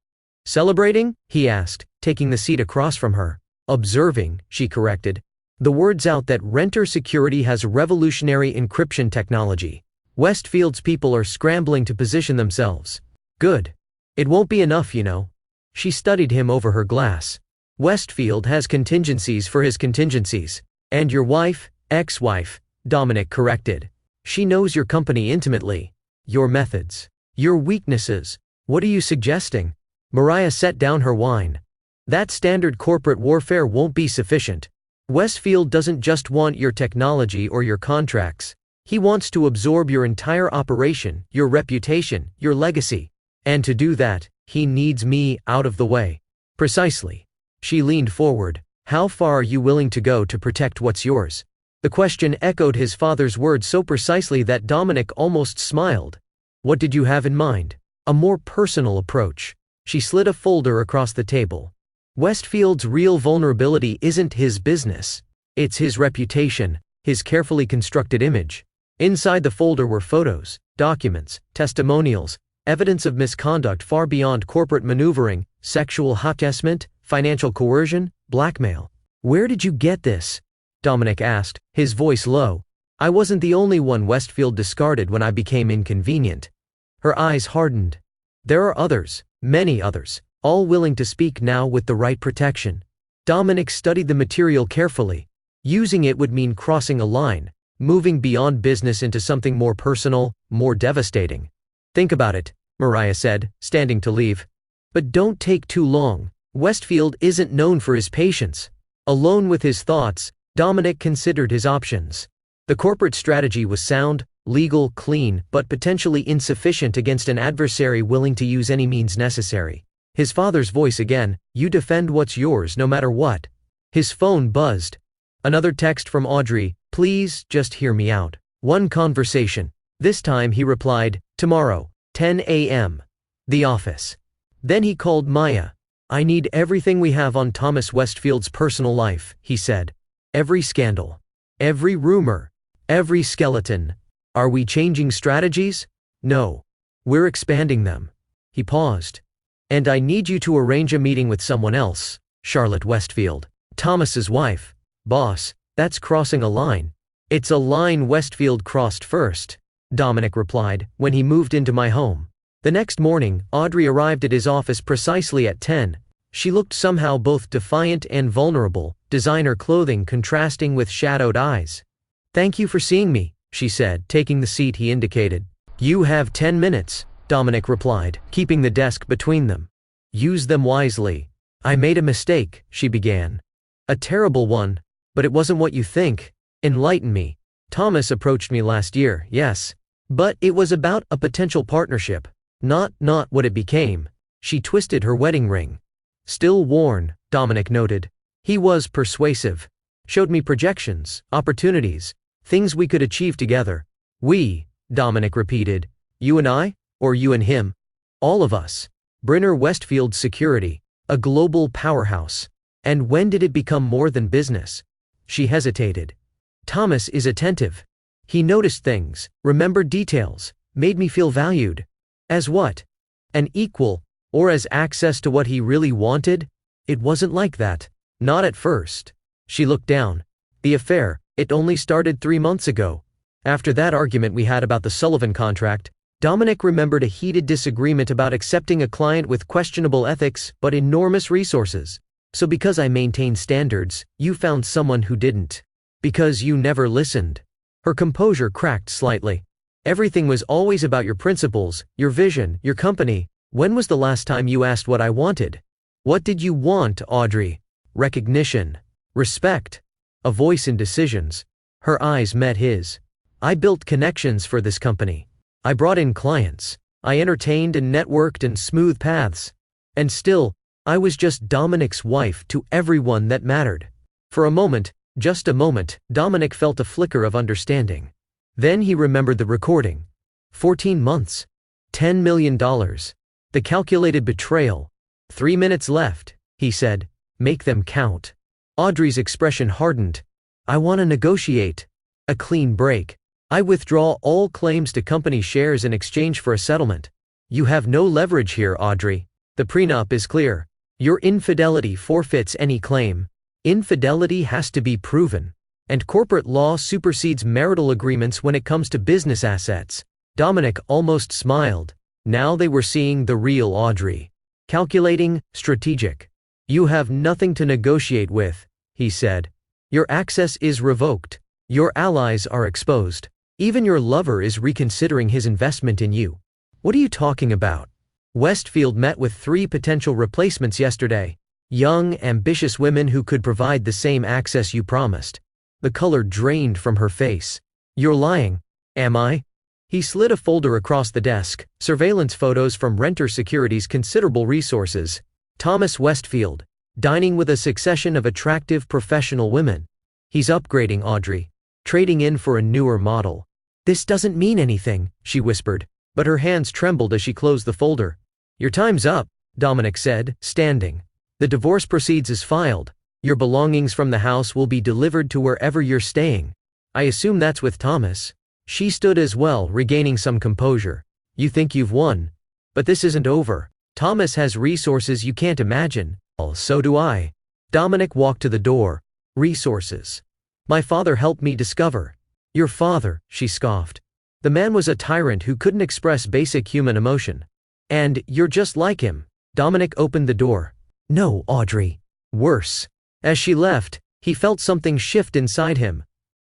Celebrating? He asked, taking the seat across from her. Observing, she corrected. The word's out that Renter Security has revolutionary encryption technology. Westfield's people are scrambling to position themselves. Good. It won't be enough, you know. She studied him over her glass. Westfield has contingencies for his contingencies. And your wife, ex-wife, Dominic corrected. She knows your company intimately. Your methods. Your weaknesses. What are you suggesting? Mariah set down her wine. That standard corporate warfare won't be sufficient. Westfield doesn't just want your technology or your contracts. He wants to absorb your entire operation, your reputation, your legacy. And to do that, he needs me out of the way. Precisely. She leaned forward. How far are you willing to go to protect what's yours? The question echoed his father's words so precisely that Dominic almost smiled. What did you have in mind? A more personal approach. She slid a folder across the table. Westfield's real vulnerability isn't his business. It's his reputation, his carefully constructed image. Inside the folder were photos, documents, testimonials, evidence of misconduct far beyond corporate maneuvering, sexual harassment, financial coercion, blackmail. Where did you get this? Dominic asked, his voice low. I wasn't the only one Westfield discarded when I became inconvenient. Her eyes hardened. There are others, many others, all willing to speak now with the right protection. Dominic studied the material carefully. Using it would mean crossing a line, moving beyond business into something more personal, more devastating. Think about it, Mariah said, standing to leave. But don't take too long. Westfield isn't known for his patience. Alone with his thoughts, Dominic considered his options. The corporate strategy was sound, legal, clean, but potentially insufficient against an adversary willing to use any means necessary. His father's voice again, you defend what's yours no matter what. His phone buzzed. Another text from Audrey, please, just hear me out. One conversation. This time he replied, tomorrow, 10 a.m. The office. Then he called Maya. I need everything we have on Thomas Westfield's personal life, he said. Every scandal. Every rumor. Every skeleton. Are we changing strategies? No. We're expanding them. He paused. And I need you to arrange a meeting with someone else, Charlotte Westfield. Thomas's wife. Boss, that's crossing a line. It's a line Westfield crossed first, Dominic replied, when he moved into my home. The next morning, Audrey arrived at his office precisely at 10. She looked somehow both defiant and vulnerable, designer clothing contrasting with shadowed eyes. Thank you for seeing me, she said, taking the seat he indicated. You have 10 minutes, Dominic replied, keeping the desk between them. Use them wisely. I made a mistake, she began. A terrible one, but it wasn't what you think. Enlighten me. Thomas approached me last year, yes. But it was about a potential partnership. Not what it became. She twisted her wedding ring. Still worn, Dominic noted. He was persuasive. Showed me projections, opportunities, things we could achieve together. We, Dominic repeated. You and I? Or you and him? All of us. Brynner Westfield Security. A global powerhouse. And when did it become more than business? She hesitated. Thomas is attentive. He noticed things, remembered details, made me feel valued. As what? An equal, or as access to what he really wanted? It wasn't like that. Not at first. She looked down. The affair, it only started 3 months ago. After that argument we had about the Sullivan contract, Dominic remembered a heated disagreement about accepting a client with questionable ethics but enormous resources. So because I maintained standards, you found someone who didn't. Because you never listened. Her composure cracked slightly. Everything was always about your principles, your vision, your company. When was the last time you asked what I wanted? What did you want, Audrey? Recognition. Respect. A voice in decisions. Her eyes met his. I built connections for this company. I brought in clients. I entertained and networked and smoothed paths. And still, I was just Dominic's wife to everyone that mattered. For a moment, just a moment, Dominic felt a flicker of understanding. Then he remembered the recording. 14 months. $10 million. The calculated betrayal. 3 minutes left, he said. Make them count. Audrey's expression hardened. I want to negotiate. A clean break. I withdraw all claims to company shares in exchange for a settlement. You have no leverage here, Audrey. The prenup is clear. Your infidelity forfeits any claim. Infidelity has to be proven. And corporate law supersedes marital agreements when it comes to business assets. Dominic almost smiled. Now they were seeing the real Audrey. Calculating, strategic. You have nothing to negotiate with, he said. Your access is revoked. Your allies are exposed. Even your lover is reconsidering his investment in you. What are you talking about? Westfield met with 3 potential replacements yesterday. Young, ambitious women who could provide the same access you promised. The color drained from her face. You're lying. Am I? He slid a folder across the desk. Surveillance photos from Renter Security's considerable resources. Thomas Westfield. Dining with a succession of attractive professional women. He's upgrading Audrey. Trading in for a newer model. This doesn't mean anything, she whispered. but her hands trembled as she closed the folder. "Your time's up," Dominic said, standing. "The divorce proceeds is filed. Your belongings from the house will be delivered to wherever you're staying. I assume that's with Thomas." She stood as well, regaining some composure. "You think you've won. But this isn't over. Thomas has resources you can't imagine." "Well, so do I." Dominic walked to the door. "Resources? My father helped me discover." "Your father," she scoffed. "The man was a tyrant who couldn't express basic human emotion. And you're just like him." Dominic opened the door. "No, Audrey. Worse." As she left, he felt something shift inside him.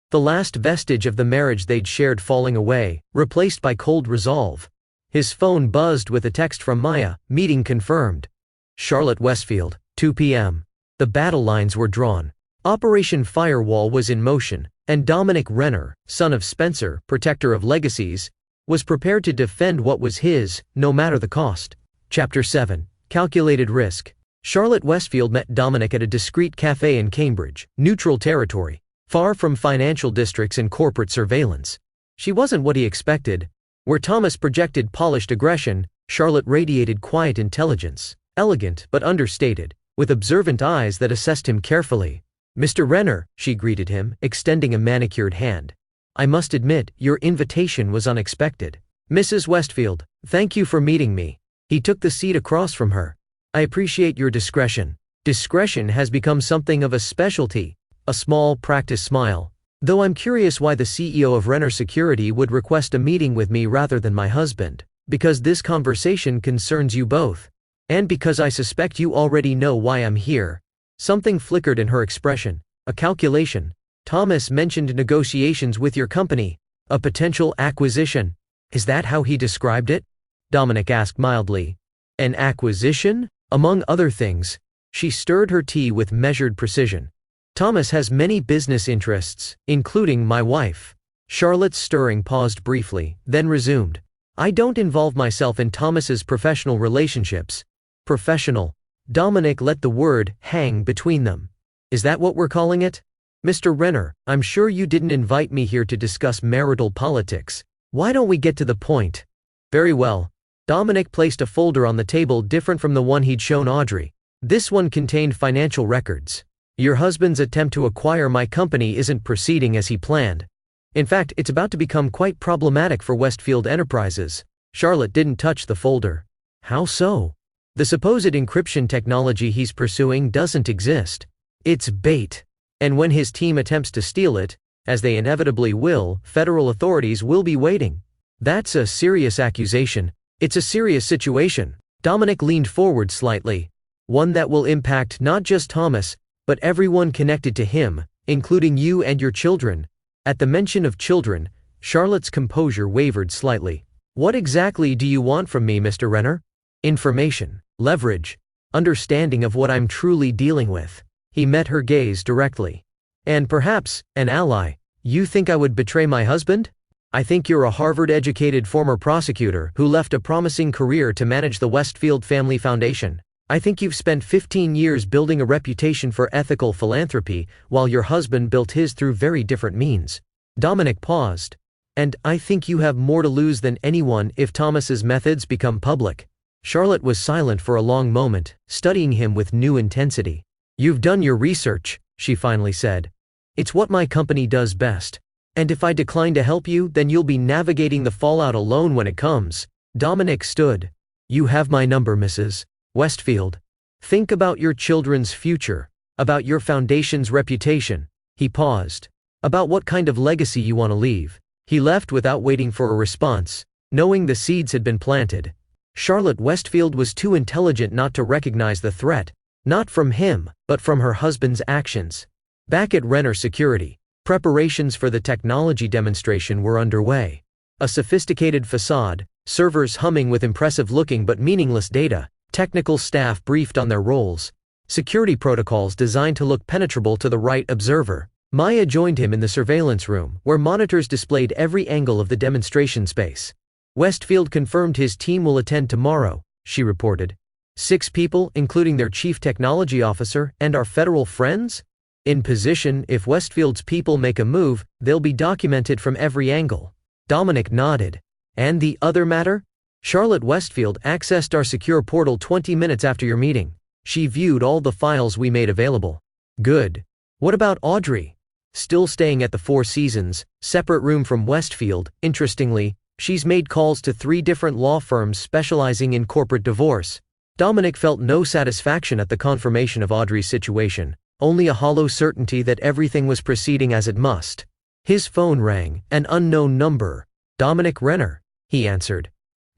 The last vestige of the marriage they'd shared falling away, replaced by cold resolve. His phone buzzed with a text from Maya, "Meeting confirmed. Charlotte Westfield, 2 p.m. The battle lines were drawn. Operation Firewall was in motion, and Dominic Renner, son of Spencer, protector of legacies, was prepared to defend what was his, no matter the cost. Chapter 7. Calculated Risk. Charlotte Westfield met Dominic at a discreet cafe in Cambridge, neutral territory, far from financial districts and corporate surveillance. She wasn't what he expected. Where Thomas projected polished aggression, Charlotte radiated quiet intelligence, elegant but understated, with observant eyes that assessed him carefully. "Mr. Renner," she greeted him, extending a manicured hand. "I must admit, your invitation was unexpected." "Mrs. Westfield, thank you for meeting me." He took the seat across from her. "I appreciate your discretion." Discretion has become something of a specialty. A small, practiced smile. "Though I'm curious why the CEO of Renner Security would request a meeting with me rather than my husband. Because this conversation concerns you both. And because I suspect you already know why I'm here." Something flickered in her expression. "A calculation. Thomas mentioned negotiations with your company. A potential acquisition." "Is that how he described it?" Dominic asked mildly. "An acquisition? Among other things." She stirred her tea with measured precision. "Thomas has many business interests, including my wife." Charlotte's stirring paused briefly, then resumed. "I don't involve myself in Thomas's professional relationships." "Professional." Dominic let the word hang between them. "Is that what we're calling it? Mr. Renner, I'm sure you didn't invite me here to discuss marital politics. Why don't we get to the point?" "Very well." Dominic placed a folder on the table different from the one he'd shown Audrey. This one contained financial records. "Your husband's attempt to acquire my company isn't proceeding as he planned. In fact, it's about to become quite problematic for Westfield Enterprises." Charlotte didn't touch the folder. "How so?" "The supposed encryption technology he's pursuing doesn't exist. It's bait. And when his team attempts to steal it, as they inevitably will, federal authorities will be waiting." "That's a serious accusation. It's a serious situation." Dominic leaned forward slightly. "One that will impact not just Thomas, but everyone connected to him, including you and your children." At the mention of children, Charlotte's composure wavered slightly. "What exactly do you want from me, Mr. Renner?" "Information, leverage, understanding of what I'm truly dealing with." He met her gaze directly. "And perhaps, an ally. You think I would betray my husband? I think you're a Harvard-educated former prosecutor who left a promising career to manage the Westfield Family Foundation. I think you've spent 15 years building a reputation for ethical philanthropy, while your husband built his through very different means." Dominic paused. "And I think you have more to lose than anyone if Thomas's methods become public." Charlotte was silent for a long moment, studying him with new intensity. "You've done your research," she finally said. "It's what my company does best. And if I decline to help you, then you'll be navigating the fallout alone when it comes." Dominic stood. "You have my number, Mrs. Westfield. Think about your children's future, about your foundation's reputation." He paused. "About what kind of legacy you want to leave." He left without waiting for a response, knowing the seeds had been planted. Charlotte Westfield was too intelligent not to recognize the threat, not from him, but from her husband's actions. Back at Renner Security, preparations for the technology demonstration were underway. A sophisticated facade, servers humming with impressive-looking but meaningless data, technical staff briefed on their roles, security protocols designed to look penetrable to the right observer. Maya joined him in the surveillance room, where monitors displayed every angle of the demonstration space. "Westfield confirmed his team will attend tomorrow," she reported. 6 people, including their chief technology officer, and our federal friends? In position. If Westfield's people make a move, they'll be documented from every angle." Dominic nodded. And the other matter? Charlotte Westfield accessed our secure portal 20 minutes after your meeting. She viewed all the files we made available. Good. What about Audrey? Still staying at the Four Seasons, separate room from Westfield. Interestingly, she's made calls to 3 different law firms specializing in corporate divorce. Dominic felt no satisfaction at the confirmation of Audrey's situation, only a hollow certainty that everything was proceeding as it must. His phone rang, an unknown number. Dominic Renner, he answered.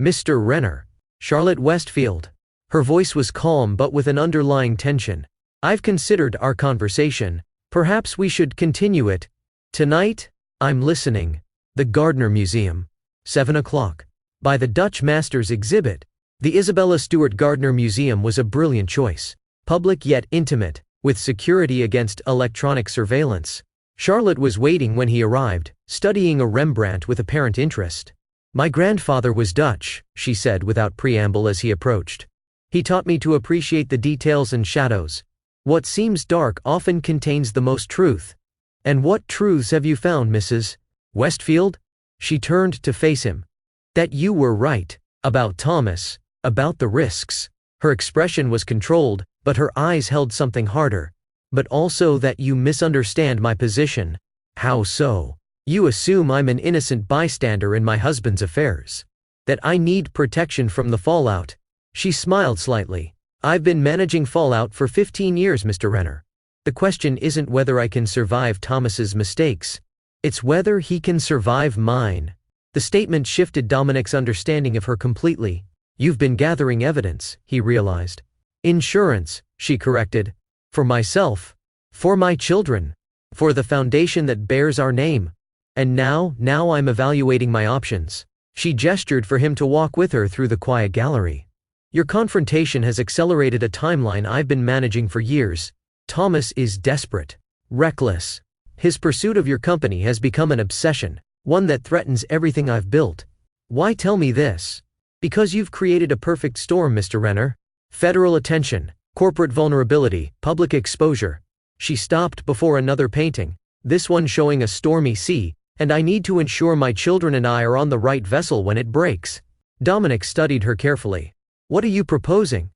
Mr. Renner. Charlotte Westfield. Her voice was calm but with an underlying tension. I've considered our conversation. Perhaps we should continue it. Tonight? I'm listening. The Gardner Museum. 7 o'clock. By the Dutch Masters exhibit. The Isabella Stewart Gardner Museum was a brilliant choice. Public yet intimate, with security against electronic surveillance. Charlotte was waiting when he arrived, studying a Rembrandt with apparent interest. My grandfather was Dutch, she said without preamble as he approached. He taught me to appreciate the details and shadows. What seems dark often contains the most truth. And what truths have you found, Mrs. Westfield? She turned to face him. That you were right. About Thomas. About the risks. Her expression was controlled, but her eyes held something harder. But also that you misunderstand my position. How so? You assume I'm an innocent bystander in my husband's affairs. That I need protection from the fallout. She smiled slightly. I've been managing fallout for 15 years, Mr. Renner. The question isn't whether I can survive Thomas's mistakes. It's whether he can survive mine. The statement shifted Dominic's understanding of her completely. You've been gathering evidence, he realized. Insurance, she corrected. For myself. For my children. For the foundation that bears our name. And now I'm evaluating my options. She gestured for him to walk with her through the quiet gallery. Your confrontation has accelerated a timeline I've been managing for years. Thomas is desperate. Reckless. His pursuit of your company has become an obsession, one that threatens everything I've built. Why tell me this? Because you've created a perfect storm, Mr. Renner. Federal attention, corporate vulnerability, public exposure. She stopped before another painting, this one showing a stormy sea, and I need to ensure my children and I are on the right vessel when it breaks. Dominic studied her carefully. What are you proposing?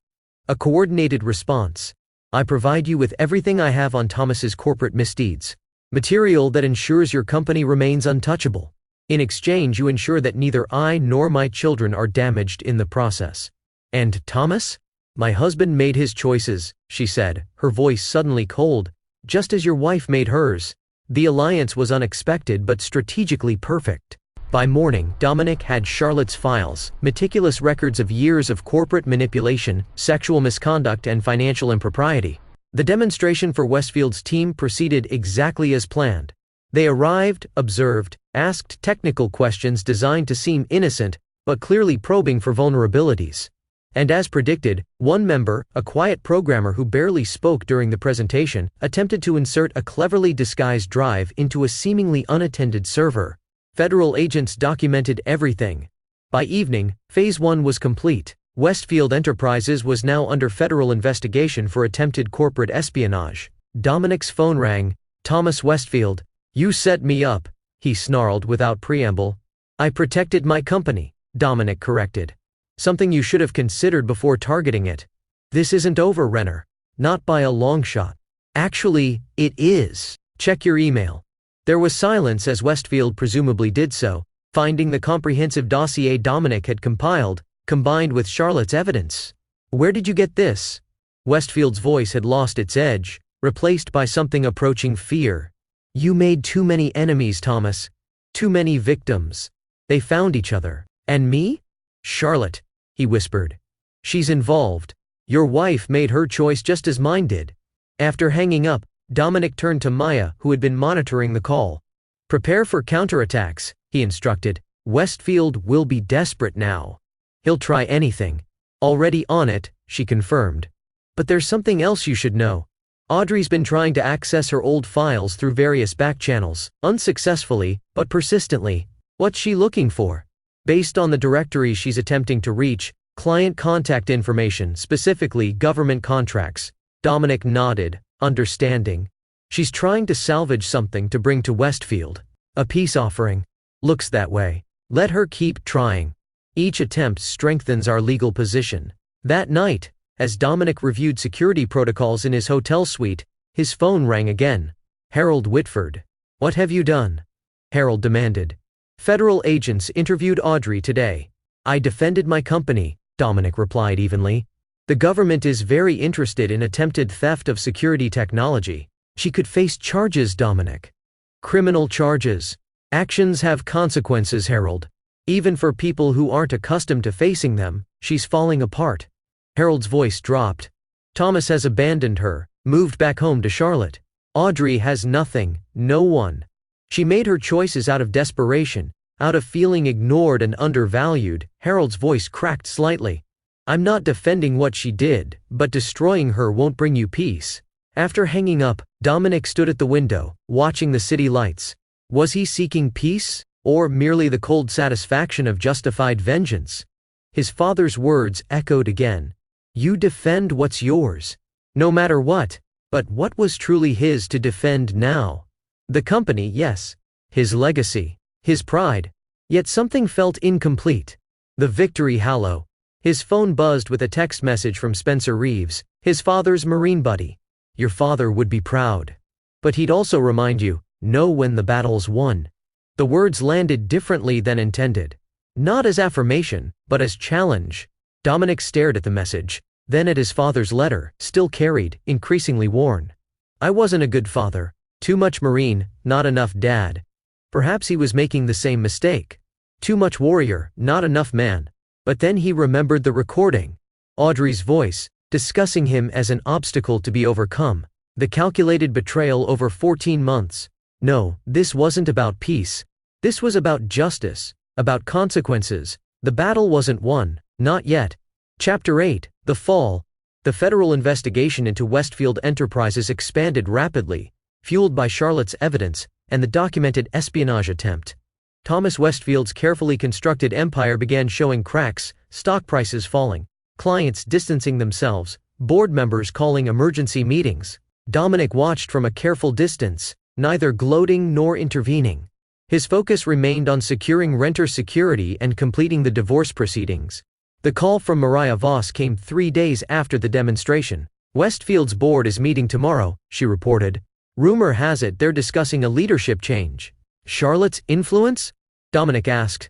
A coordinated response. I provide you with everything I have on Thomas's corporate misdeeds. Material that ensures your company remains untouchable. In exchange, you ensure that neither I nor my children are damaged in the process. And Thomas? My husband made his choices, she said, her voice suddenly cold, just as your wife made hers. The alliance was unexpected but strategically perfect. By morning, Dominic had Charlotte's files, meticulous records of years of corporate manipulation, sexual misconduct, and financial impropriety. The demonstration for Westfield's team proceeded exactly as planned. They arrived, observed, asked technical questions designed to seem innocent, but clearly probing for vulnerabilities. And as predicted, one member, a quiet programmer who barely spoke during the presentation, attempted to insert a cleverly disguised drive into a seemingly unattended server. Federal agents documented everything. By evening, Phase 1 was complete. Westfield Enterprises was now under federal investigation for attempted corporate espionage. Dominic's phone rang. Thomas Westfield. You set me up, he snarled without preamble. I protected my company, Dominic corrected. Something you should have considered before targeting it. This isn't over, Renner. Not by a long shot. Actually, it is. Check your email. There was silence as Westfield presumably did so, finding the comprehensive dossier Dominic had compiled, combined with Charlotte's evidence. Where did you get this? Westfield's voice had lost its edge, replaced by something approaching fear. You made too many enemies, Thomas. Too many victims. They found each other. And me? Charlotte, he whispered. She's involved. Your wife made her choice just as mine did. After hanging up, Dominic turned to Maya, who had been monitoring the call. Prepare for counterattacks, he instructed. Westfield will be desperate now. He'll try anything. Already on it, she confirmed. But there's something else you should know. Audrey's been trying to access her old files through various back channels, unsuccessfully, but persistently. What's she looking for? Based on the directory she's attempting to reach, client contact information, specifically government contracts. Dominic nodded, understanding. She's trying to salvage something to bring to Westfield. A peace offering. Looks that way. Let her keep trying. Each attempt strengthens our legal position. That night, as Dominic reviewed security protocols in his hotel suite, his phone rang again. Harold Whitford. What have you done? Harold demanded. Federal agents interviewed Audrey today. I defended my company, Dominic replied evenly. The government is very interested in attempted theft of security technology. She could face charges, Dominic. Criminal charges. Actions have consequences, Harold. Even for people who aren't accustomed to facing them, she's falling apart. Harold's voice dropped. Thomas has abandoned her, moved back home to Charlotte. Audrey has nothing, no one. She made her choices out of desperation, out of feeling ignored and undervalued. Harold's voice cracked slightly. I'm not defending what she did, but destroying her won't bring you peace. After hanging up, Dominic stood at the window, watching the city lights. Was he seeking peace, or merely the cold satisfaction of justified vengeance? His father's words echoed again. You defend what's yours. No matter what. But what was truly his to defend now? The company, yes. His legacy. His pride. Yet something felt incomplete. The victory hollow. His phone buzzed with a text message from Spencer Reeves, his father's Marine buddy. Your father would be proud. But he'd also remind you, know when the battle's won. The words landed differently than intended. Not as affirmation, but as challenge. Dominic stared at the message, then at his father's letter, still carried, increasingly worn. I wasn't a good father. Too much Marine, not enough dad. Perhaps he was making the same mistake. Too much warrior, not enough man. But then he remembered the recording. Audrey's voice, discussing him as an obstacle to be overcome. The calculated betrayal over 14 months. No, this wasn't about peace. This was about justice, about consequences. The battle wasn't won, not yet. Chapter 8, The Fall. The federal investigation into Westfield Enterprises expanded rapidly, fueled by Charlotte's evidence and the documented espionage attempt. Thomas Westfield's carefully constructed empire began showing cracks, stock prices falling, clients distancing themselves, board members calling emergency meetings. Dominic watched from a careful distance, neither gloating nor intervening. His focus remained on securing renter security and completing the divorce proceedings. The call from Mariah Voss came 3 days after the demonstration. Westfield's board is meeting tomorrow, she reported. Rumor has it they're discussing a leadership change. Charlotte's influence? Dominic asked.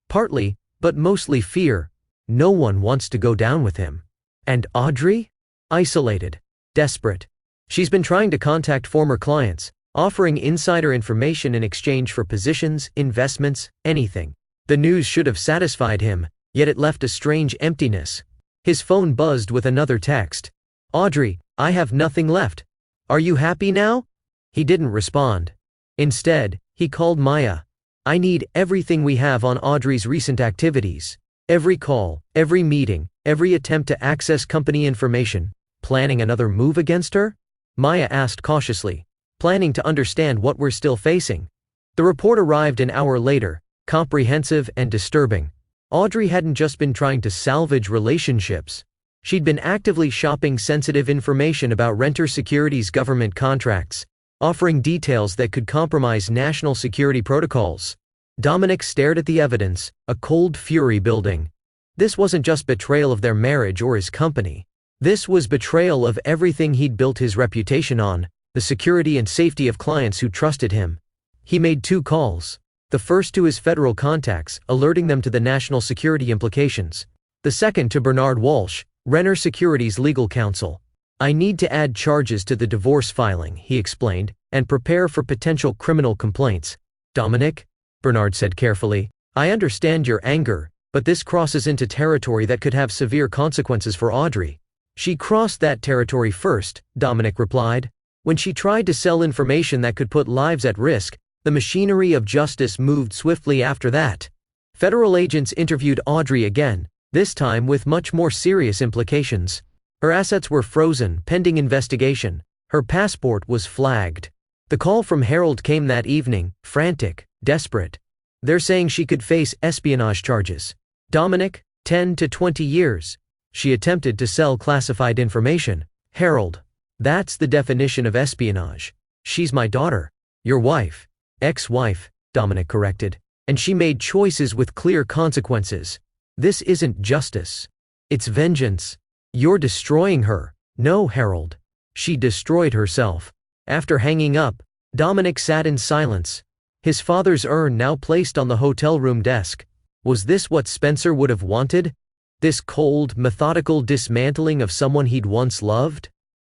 Partly, but mostly fear. No one wants to go down with him. And Audrey? Isolated. Desperate. She's been trying to contact former clients, offering insider information in exchange for positions, investments, anything. The news should have satisfied him, yet it left a strange emptiness. His phone buzzed with another text. Audrey, I have nothing left. Are you happy now? He didn't respond. Instead, he called Maya. I need everything we have on Audrey's recent activities. Every call, every meeting, every attempt to access company information. Planning another move against her? Maya asked cautiously, planning to understand what we're still facing. The report arrived an hour later, comprehensive and disturbing. Audrey hadn't just been trying to salvage relationships. She'd been actively shopping sensitive information about renter security's government contracts, offering details that could compromise national security protocols. Dominic stared at the evidence, a cold fury building. This wasn't just betrayal of their marriage or his company. This was betrayal of everything he'd built his reputation on, the security and safety of clients who trusted him. He made 2 calls. The first to his federal contacts, alerting them to the national security implications. The second to Bernard Walsh, Renner Securities legal counsel. I need to add charges to the divorce filing, he explained, and prepare for potential criminal complaints. Dominic, Bernard said carefully, I understand your anger, but this crosses into territory that could have severe consequences for Audrey. She crossed that territory first, Dominic replied. When she tried to sell information that could put lives at risk, the machinery of justice moved swiftly after that. Federal agents interviewed Audrey again, this time with much more serious implications. Her assets were frozen, pending investigation. Her passport was flagged. The call from Harold came that evening, frantic, desperate. They're saying she could face espionage charges. Dominic, 10 to 20 years. She attempted to sell classified information. Harold. That's the definition of espionage. She's my daughter. Your wife. Ex-wife, Dominic corrected. And she made choices with clear consequences. This isn't justice. It's vengeance. You're destroying her. No, Harold. She destroyed herself. After hanging up, Dominic sat in silence. His father's urn now placed on the hotel room desk. Was this what Spencer would have wanted? This cold, methodical dismantling of someone he'd once loved?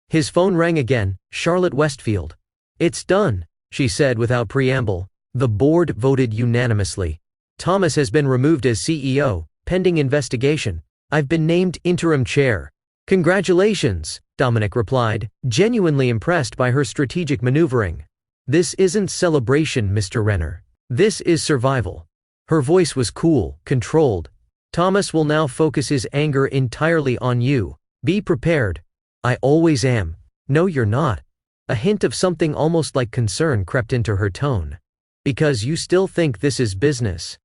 His phone rang again. Charlotte Westfield. It's done, she said without preamble. The board voted unanimously. Thomas has been removed as CEO, pending investigation. I've been named interim chair. Congratulations, Dominic replied, genuinely impressed by her strategic maneuvering. This isn't celebration, Mr. Renner. This is survival. Her voice was cool, controlled. Thomas will now focus his anger entirely on you. Be prepared. I always am. No, you're not. A hint of something almost like concern crept into her tone. Because you still think this is business.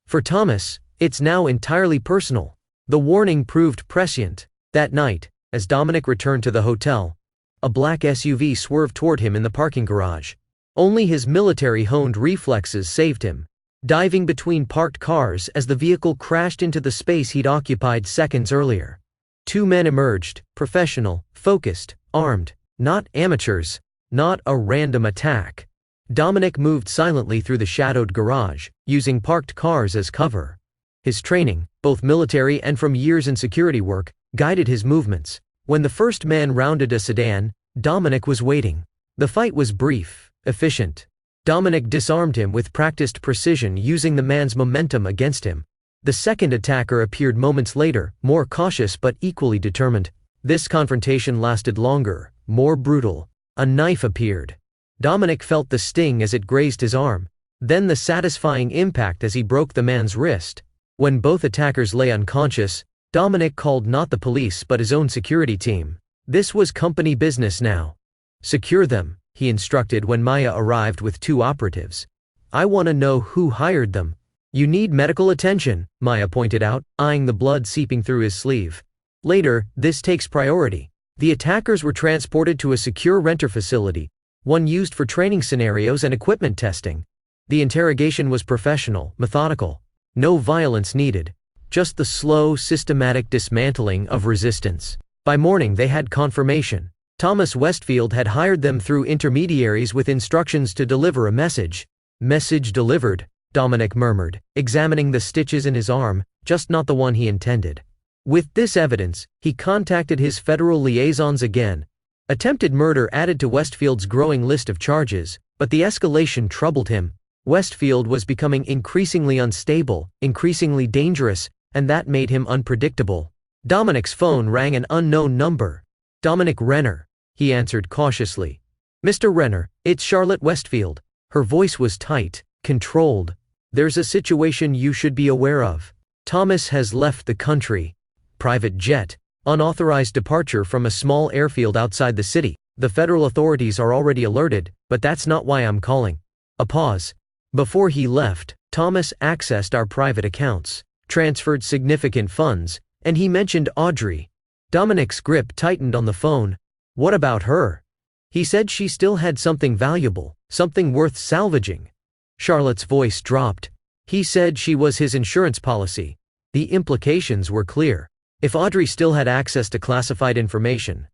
For Thomas, it's now entirely personal. The warning proved prescient. That night, as Dominic returned to the hotel, a black SUV swerved toward him in the parking garage. Only his military-honed reflexes saved him, diving between parked cars as the vehicle crashed into the space he'd occupied seconds earlier. Two men emerged, professional, focused, armed, not amateurs, not a random attack. Dominic moved silently through the shadowed garage, using parked cars as cover. His training, both military and from years in security work, guided his movements. When the first man rounded a sedan, Dominic was waiting. The fight was brief, efficient. Dominic disarmed him with practiced precision, using the man's momentum against him. The second attacker appeared moments later, more cautious but equally determined. This confrontation lasted longer, more brutal. A knife appeared. Dominic felt the sting as it grazed his arm, then the satisfying impact as he broke the man's wrist. When both attackers lay unconscious, Dominic called not the police but his own security team. This was company business now. Secure them, he instructed when Maya arrived with two operatives. I want to know who hired them. You need medical attention, Maya pointed out, eyeing the blood seeping through his sleeve. Later, this takes priority. The attackers were transported to a secure renter facility, one used for training scenarios and equipment testing. The interrogation was professional, methodical. No violence needed. Just the slow, systematic dismantling of resistance. By morning they had confirmation. Thomas Westfield had hired them through intermediaries with instructions to deliver a message. Message delivered, Dominic murmured, examining the stitches in his arm, just not the one he intended. With this evidence, he contacted his federal liaisons again. Attempted murder added to Westfield's growing list of charges, but the escalation troubled him. Westfield was becoming increasingly unstable, increasingly dangerous, and that made him unpredictable. Dominic's phone rang an unknown number. Dominic Renner, he answered cautiously. Mr. Renner, it's Charlotte Westfield. Her voice was tight, controlled. There's a situation you should be aware of. Thomas has left the country. Private jet. Unauthorized departure from a small airfield outside the city. The federal authorities are already alerted, but that's not why I'm calling. A pause. Before he left, Thomas accessed our private accounts, transferred significant funds, and he mentioned Audrey. Dominic's grip tightened on the phone. What about her? He said she still had something valuable, something worth salvaging. Charlotte's voice dropped. He said she was his insurance policy. The implications were clear. If Audrey still had access to classified information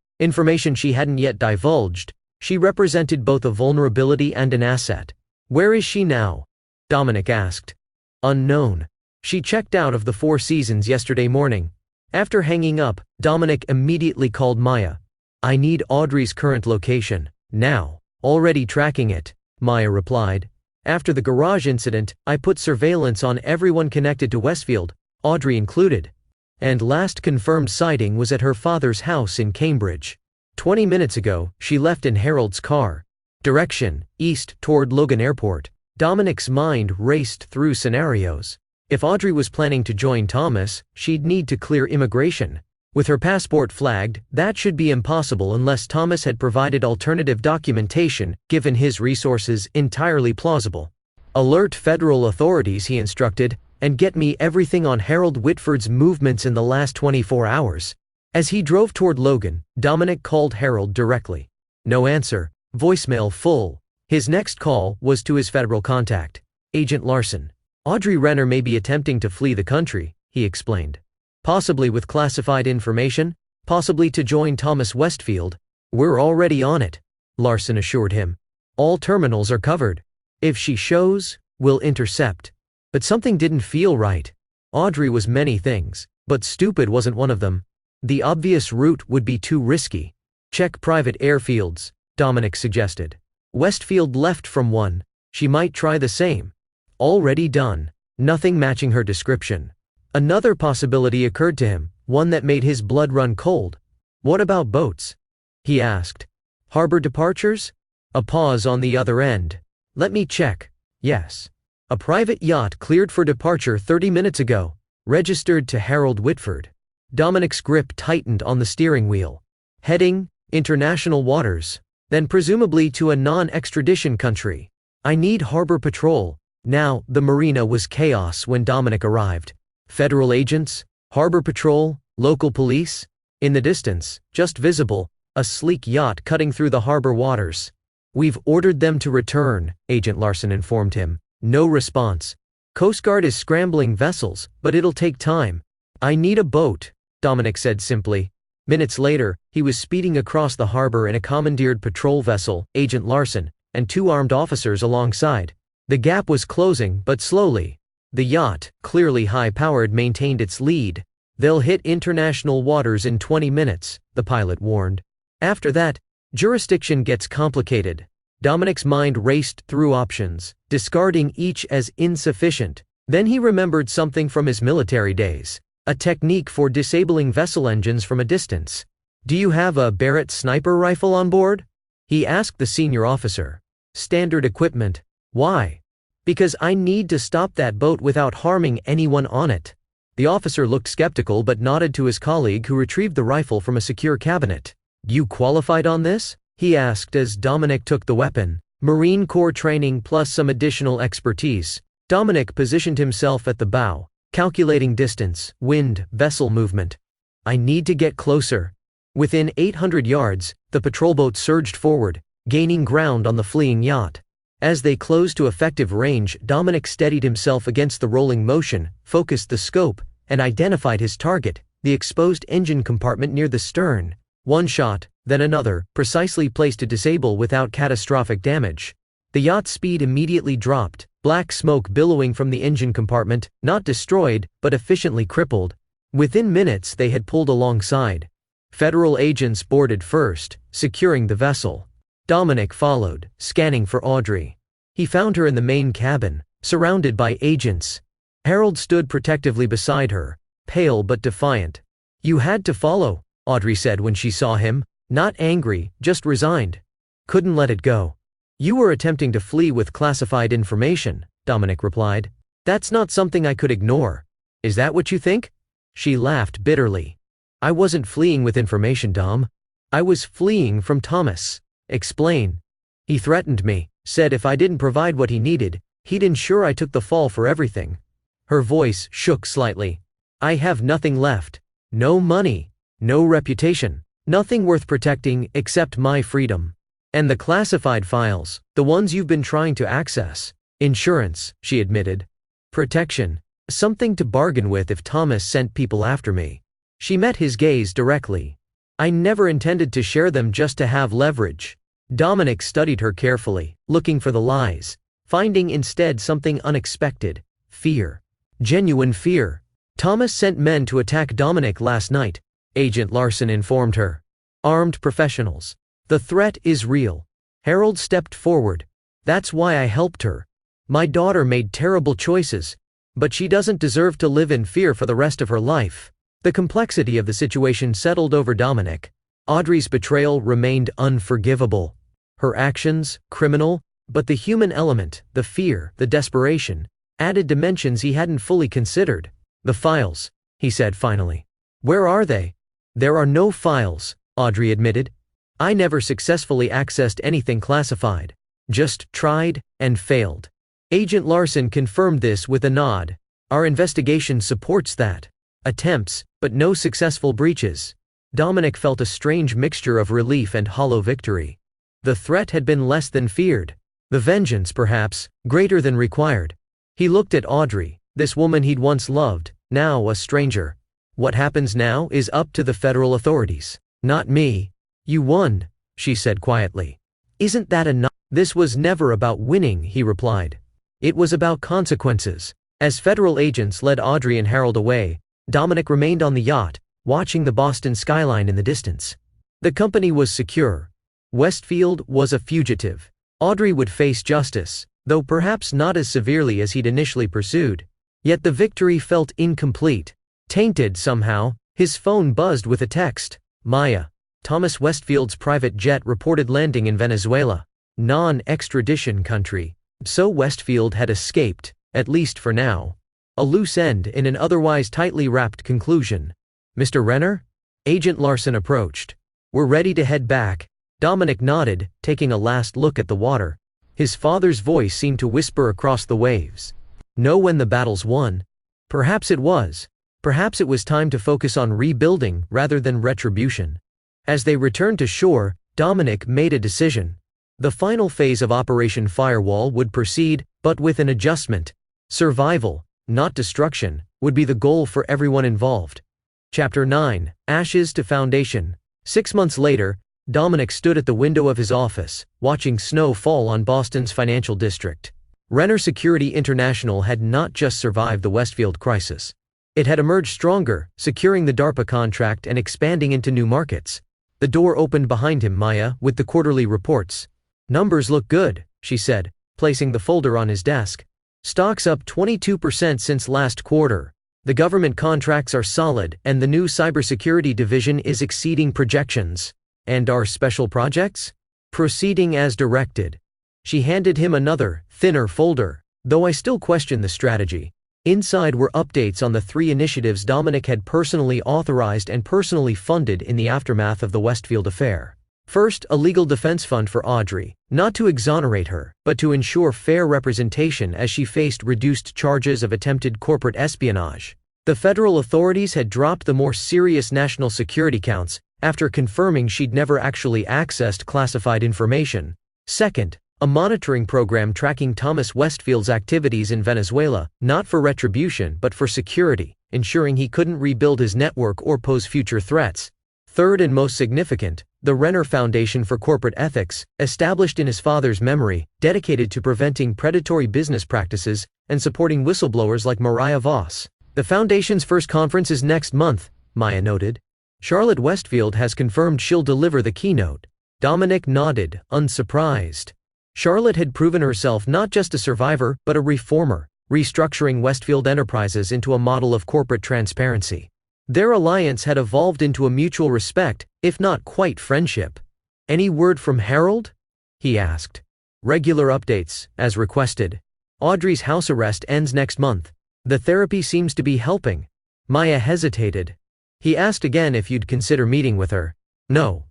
she hadn't yet divulged, she represented both a vulnerability and an asset. Where is she now? Dominic asked. Unknown. She checked out of the Four Seasons yesterday morning. After hanging up, Dominic immediately called Maya. I need Audrey's current location, now. Already tracking it, Maya replied. After the garage incident, I put surveillance on everyone connected to Westfield, Audrey included. And last confirmed sighting was at her father's house in Cambridge. 20 minutes ago, she left in Harold's car. Direction, east toward Logan Airport. Dominic's mind raced through scenarios. If Audrey was planning to join Thomas, she'd need to clear immigration. With her passport flagged, that should be impossible unless Thomas had provided alternative documentation, given his resources entirely plausible. Alert federal authorities, he instructed, and get me everything on Harold Whitford's movements in the last 24 hours. As he drove toward Logan, Dominic called Harold directly. No answer, voicemail full. His next call was to his federal contact, Agent Larson. Audrey Renner may be attempting to flee the country, he explained. Possibly with classified information, possibly to join Thomas Westfield. We're already on it, Larson assured him. All terminals are covered. If she shows, we'll intercept. But something didn't feel right. Audrey was many things, but stupid wasn't one of them. The obvious route would be too risky. Check private airfields, Dominic suggested. Westfield left from one. She might try the same. Already done. Nothing matching her description. Another possibility occurred to him, one that made his blood run cold. What about boats? He asked. Harbor departures? A pause on the other end. Let me check. Yes. A private yacht cleared for departure 30 minutes ago. Registered to Harold Whitford. Dominic's grip tightened on the steering wheel. Heading, international waters. Then presumably to a non-extradition country. I need harbor patrol. Now, the marina was chaos when Dominic arrived. Federal agents, harbor patrol, local police. In the distance, just visible, a sleek yacht cutting through the harbor waters. We've ordered them to return, Agent Larson informed him. No response. Coast Guard is scrambling vessels, but it'll take time. I need a boat, Dominic said simply. Minutes later, he was speeding across the harbor in a commandeered patrol vessel, Agent Larson, and 2 armed officers alongside. The gap was closing, but slowly. The yacht, clearly high-powered, maintained its lead. They'll hit international waters in 20 minutes, the pilot warned. After that, jurisdiction gets complicated. Dominic's mind raced through options, discarding each as insufficient. Then he remembered something from his military days. A technique for disabling vessel engines from a distance. Do you have a Barrett sniper rifle on board? He asked the senior officer. Standard equipment. Why? Because I need to stop that boat without harming anyone on it. The officer looked skeptical but nodded to his colleague who retrieved the rifle from a secure cabinet. You qualified on this? He asked as Dominic took the weapon. Marine Corps training plus some additional expertise. Dominic positioned himself at the bow, calculating distance, wind, vessel movement. I need to get closer. Within 800 yards, the patrol boat surged forward, gaining ground on the fleeing yacht. As they closed to effective range, Dominic steadied himself against the rolling motion, focused the scope, and identified his target, the exposed engine compartment near the stern. One shot, then another, precisely placed to disable without catastrophic damage. The yacht's speed immediately dropped, black smoke billowing from the engine compartment, not destroyed, but efficiently crippled. Within minutes they had pulled alongside. Federal agents boarded first, securing the vessel. Dominic followed, scanning for Audrey. He found her in the main cabin, surrounded by agents. Harold stood protectively beside her, pale but defiant. You had to follow, Audrey said when she saw him, not angry, just resigned. Couldn't let it go. You were attempting to flee with classified information, Dominic replied. That's not something I could ignore. Is that what you think? She laughed bitterly. I wasn't fleeing with information, Dom. I was fleeing from Thomas. Explain. He threatened me, said if I didn't provide what he needed, he'd ensure I took the fall for everything. Her voice shook slightly. I have nothing left. No money. No reputation. Nothing worth protecting except my freedom. And the classified files, the ones you've been trying to access. Insurance, she admitted. Protection. Something to bargain with if Thomas sent people after me. She met his gaze directly. I never intended to share them just to have leverage. Dominic studied her carefully, looking for the lies, finding instead something unexpected. Fear. Genuine fear. Thomas sent men to attack Dominic last night, Agent Larson informed her. Armed professionals. The threat is real. Harold stepped forward. That's why I helped her. My daughter made terrible choices, but she doesn't deserve to live in fear for the rest of her life. The complexity of the situation settled over Dominic. Audrey's betrayal remained unforgivable. Her actions, criminal, but the human element, the fear, the desperation, added dimensions he hadn't fully considered. The files, he said finally. Where are they? There are no files, Audrey admitted. I never successfully accessed anything classified. Just tried and failed. Agent Larson confirmed this with a nod. Our investigation supports that. Attempts, but no successful breaches. Dominic felt a strange mixture of relief and hollow victory. The threat had been less than feared. The vengeance, perhaps, greater than required. He looked at Audrey, this woman he'd once loved, now a stranger. What happens now is up to the federal authorities, not me. You won, she said quietly. Isn't that enough? This was never about winning, he replied. It was about consequences. As federal agents led Audrey and Harold away, Dominic remained on the yacht, watching the Boston skyline in the distance. The company was secure. Westfield was a fugitive. Audrey would face justice, though perhaps not as severely as he'd initially pursued. Yet the victory felt incomplete. Tainted somehow. His phone buzzed with a text. Maya. Thomas Westfield's private jet reported landing in Venezuela, non-extradition country. So Westfield had escaped, at least for now. A loose end in an otherwise tightly wrapped conclusion. Mr. Renner? Agent Larson approached. We're ready to head back. Dominic nodded, taking a last look at the water. His father's voice seemed to whisper across the waves. Know when the battle's won? Perhaps it was. Perhaps it was time to focus on rebuilding rather than retribution. As they returned to shore, Dominic made a decision. The final phase of Operation Firewall would proceed, but with an adjustment. Survival, not destruction, would be the goal for everyone involved. Chapter 9, Ashes to Foundation. 6 months later, Dominic stood at the window of his office, watching snow fall on Boston's financial district. Renner Security International had not just survived the Westfield crisis. It had emerged stronger, securing the DARPA contract and expanding into new markets. The door opened behind him, Maya, with the quarterly reports. Numbers look good, she said, placing the folder on his desk. Stocks up 22% since last quarter. The government contracts are solid, and the new cybersecurity division is exceeding projections. And our special projects? Proceeding as directed. She handed him another, thinner folder, though I still question the strategy. Inside were updates on the 3 initiatives Dominic had personally authorized and personally funded in the aftermath of the Westfield affair. First, a legal defense fund for Audrey, not to exonerate her, but to ensure fair representation as she faced reduced charges of attempted corporate espionage. The federal authorities had dropped the more serious national security counts after confirming she'd never actually accessed classified information. Second, a monitoring program tracking Thomas Westfield's activities in Venezuela, not for retribution but for security, ensuring he couldn't rebuild his network or pose future threats. Third and most significant, the Renner Foundation for Corporate Ethics, established in his father's memory, dedicated to preventing predatory business practices and supporting whistleblowers like Mariah Voss. The foundation's first conference is next month, Maya noted. Charlotte Westfield has confirmed she'll deliver the keynote. Dominic nodded, unsurprised. Charlotte had proven herself not just a survivor, but a reformer, restructuring Westfield Enterprises into a model of corporate transparency. Their alliance had evolved into a mutual respect, if not quite friendship. Any word from Harold? He asked. Regular updates, as requested. Audrey's house arrest ends next month. The therapy seems to be helping. Maya hesitated. He asked again if you'd consider meeting with her. No.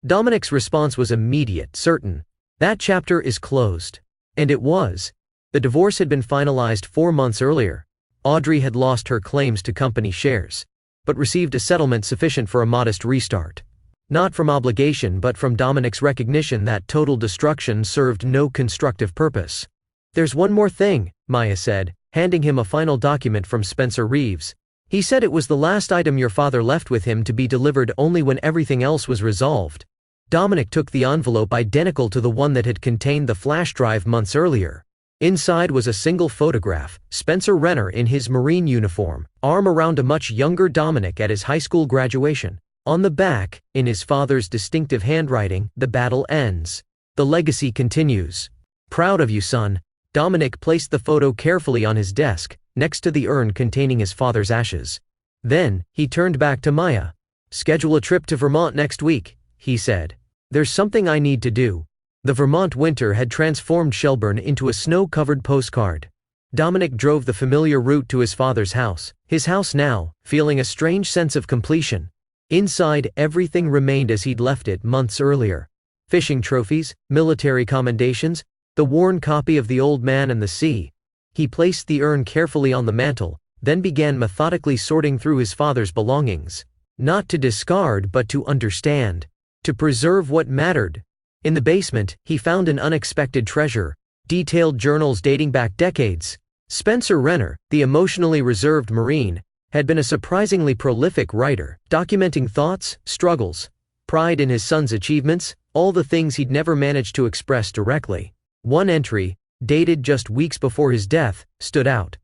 Dominic's response was immediate, certain. That chapter is closed. And it was. The divorce had been finalized 4 months earlier. Audrey had lost her claims to company shares, but received a settlement sufficient for a modest restart. Not from obligation but from Dominic's recognition that total destruction served no constructive purpose. There's one more thing, Maya said, handing him a final document from Spencer Reeves. He said it was the last item your father left with him to be delivered only when everything else was resolved. Dominic took the envelope identical to the one that had contained the flash drive months earlier. Inside was a single photograph, Spencer Renner in his Marine uniform, arm around a much younger Dominic at his high school graduation. On the back, in his father's distinctive handwriting, the battle ends. The legacy continues. Proud of you, son. Dominic placed the photo carefully on his desk, next to the urn containing his father's ashes. Then, he turned back to Maya. Schedule a trip to Vermont next week, he said. There's something I need to do. The Vermont winter had transformed Shelburne into a snow-covered postcard. Dominic drove the familiar route to his father's house, his house now, feeling a strange sense of completion. Inside, everything remained as he'd left it months earlier. Fishing trophies, military commendations, the worn copy of The Old Man and the Sea. He placed the urn carefully on the mantel, then began methodically sorting through his father's belongings. Not to discard but to understand. To preserve what mattered. In the basement, he found an unexpected treasure, detailed journals dating back decades. Spencer Renner, the emotionally reserved Marine, had been a surprisingly prolific writer, documenting thoughts, struggles, pride in his son's achievements, all the things he'd never managed to express directly. One entry, dated just weeks before his death, stood out.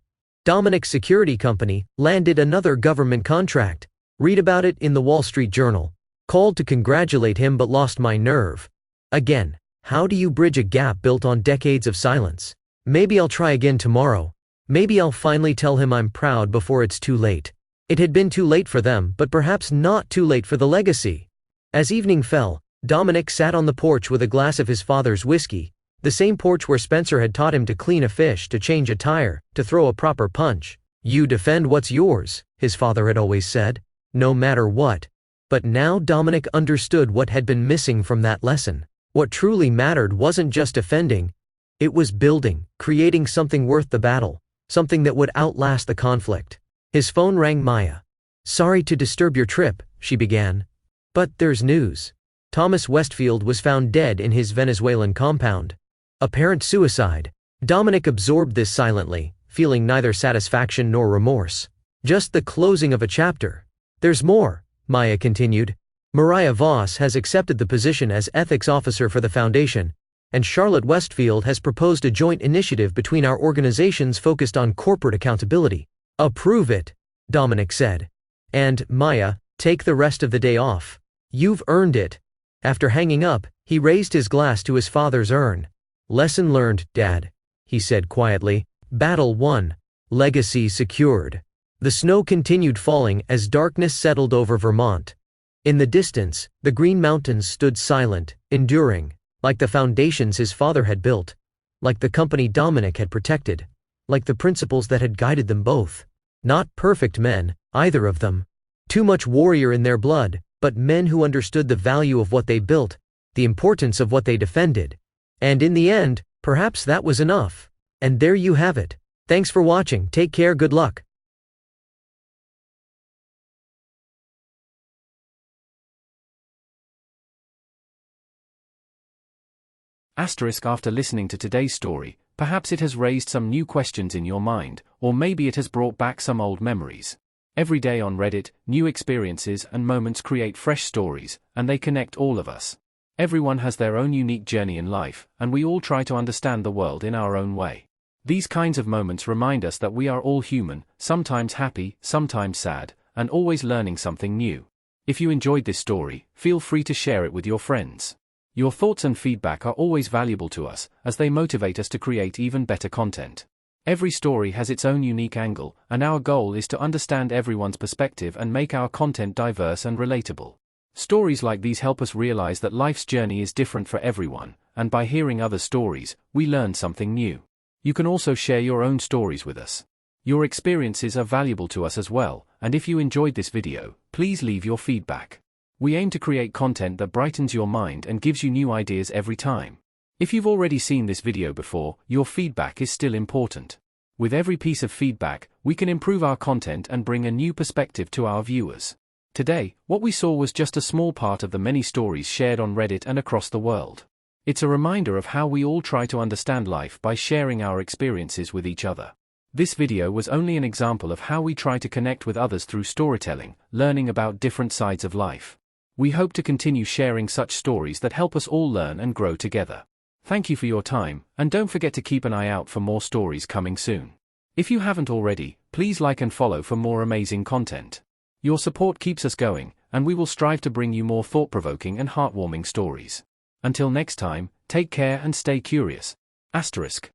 Dominic's security company landed another government contract. Read about it in the Wall Street Journal. Called to congratulate him but lost my nerve. Again, how do you bridge a gap built on decades of silence? Maybe I'll try again tomorrow. Maybe I'll finally tell him I'm proud before it's too late. It had been too late for them, but perhaps not too late for the legacy. As evening fell, Dominic sat on the porch with a glass of his father's whiskey, the same porch where Spencer had taught him to clean a fish, to change a tire, to throw a proper punch. You defend what's yours, his father had always said, no matter what. But now Dominic understood what had been missing from that lesson. What truly mattered wasn't just defending, it was building, creating something worth the battle. Something that would outlast the conflict. His phone rang. Maya. Sorry to disturb your trip, she began. But there's news. Thomas Westfield was found dead in his Venezuelan compound. Apparent suicide. Dominic absorbed this silently, feeling neither satisfaction nor remorse. Just the closing of a chapter. There's more, Maya continued. Mariah Voss has accepted the position as ethics officer for the foundation, and Charlotte Westfield has proposed a joint initiative between our organizations focused on corporate accountability. Approve it, Dominic said. And, Maya, take the rest of the day off. You've earned it. After hanging up, he raised his glass to his father's urn. Lesson learned, Dad, he said quietly. Battle won. Legacy secured. The snow continued falling as darkness settled over Vermont. In the distance, the Green Mountains stood silent, enduring. Like the foundations his father had built, like the company Dominic had protected, like the principles that had guided them both. Not perfect men, either of them. Too much warrior in their blood, but men who understood the value of what they built, the importance of what they defended. And in the end, perhaps that was enough. And there you have it. Thanks for watching. Take care. Good luck. After listening to today's story, perhaps it has raised some new questions in your mind, or maybe it has brought back some old memories. Every day on Reddit, new experiences and moments create fresh stories, and they connect all of us. Everyone has their own unique journey in life, and we all try to understand the world in our own way. These kinds of moments remind us that we are all human, sometimes happy, sometimes sad, and always learning something new. If you enjoyed this story, feel free to share it with your friends. Your thoughts and feedback are always valuable to us, as they motivate us to create even better content. Every story has its own unique angle, and our goal is to understand everyone's perspective and make our content diverse and relatable. Stories like these help us realize that life's journey is different for everyone, and by hearing other stories, we learn something new. You can also share your own stories with us. Your experiences are valuable to us as well, and if you enjoyed this video, please leave your feedback. We aim to create content that brightens your mind and gives you new ideas every time. If you've already seen this video before, your feedback is still important. With every piece of feedback, we can improve our content and bring a new perspective to our viewers. Today, what we saw was just a small part of the many stories shared on Reddit and across the world. It's a reminder of how we all try to understand life by sharing our experiences with each other. This video was only an example of how we try to connect with others through storytelling, learning about different sides of life. We hope to continue sharing such stories that help us all learn and grow together. Thank you for your time, and don't forget to keep an eye out for more stories coming soon. If you haven't already, please like and follow for more amazing content. Your support keeps us going, and we will strive to bring you more thought-provoking and heartwarming stories. Until next time, take care and stay curious. *.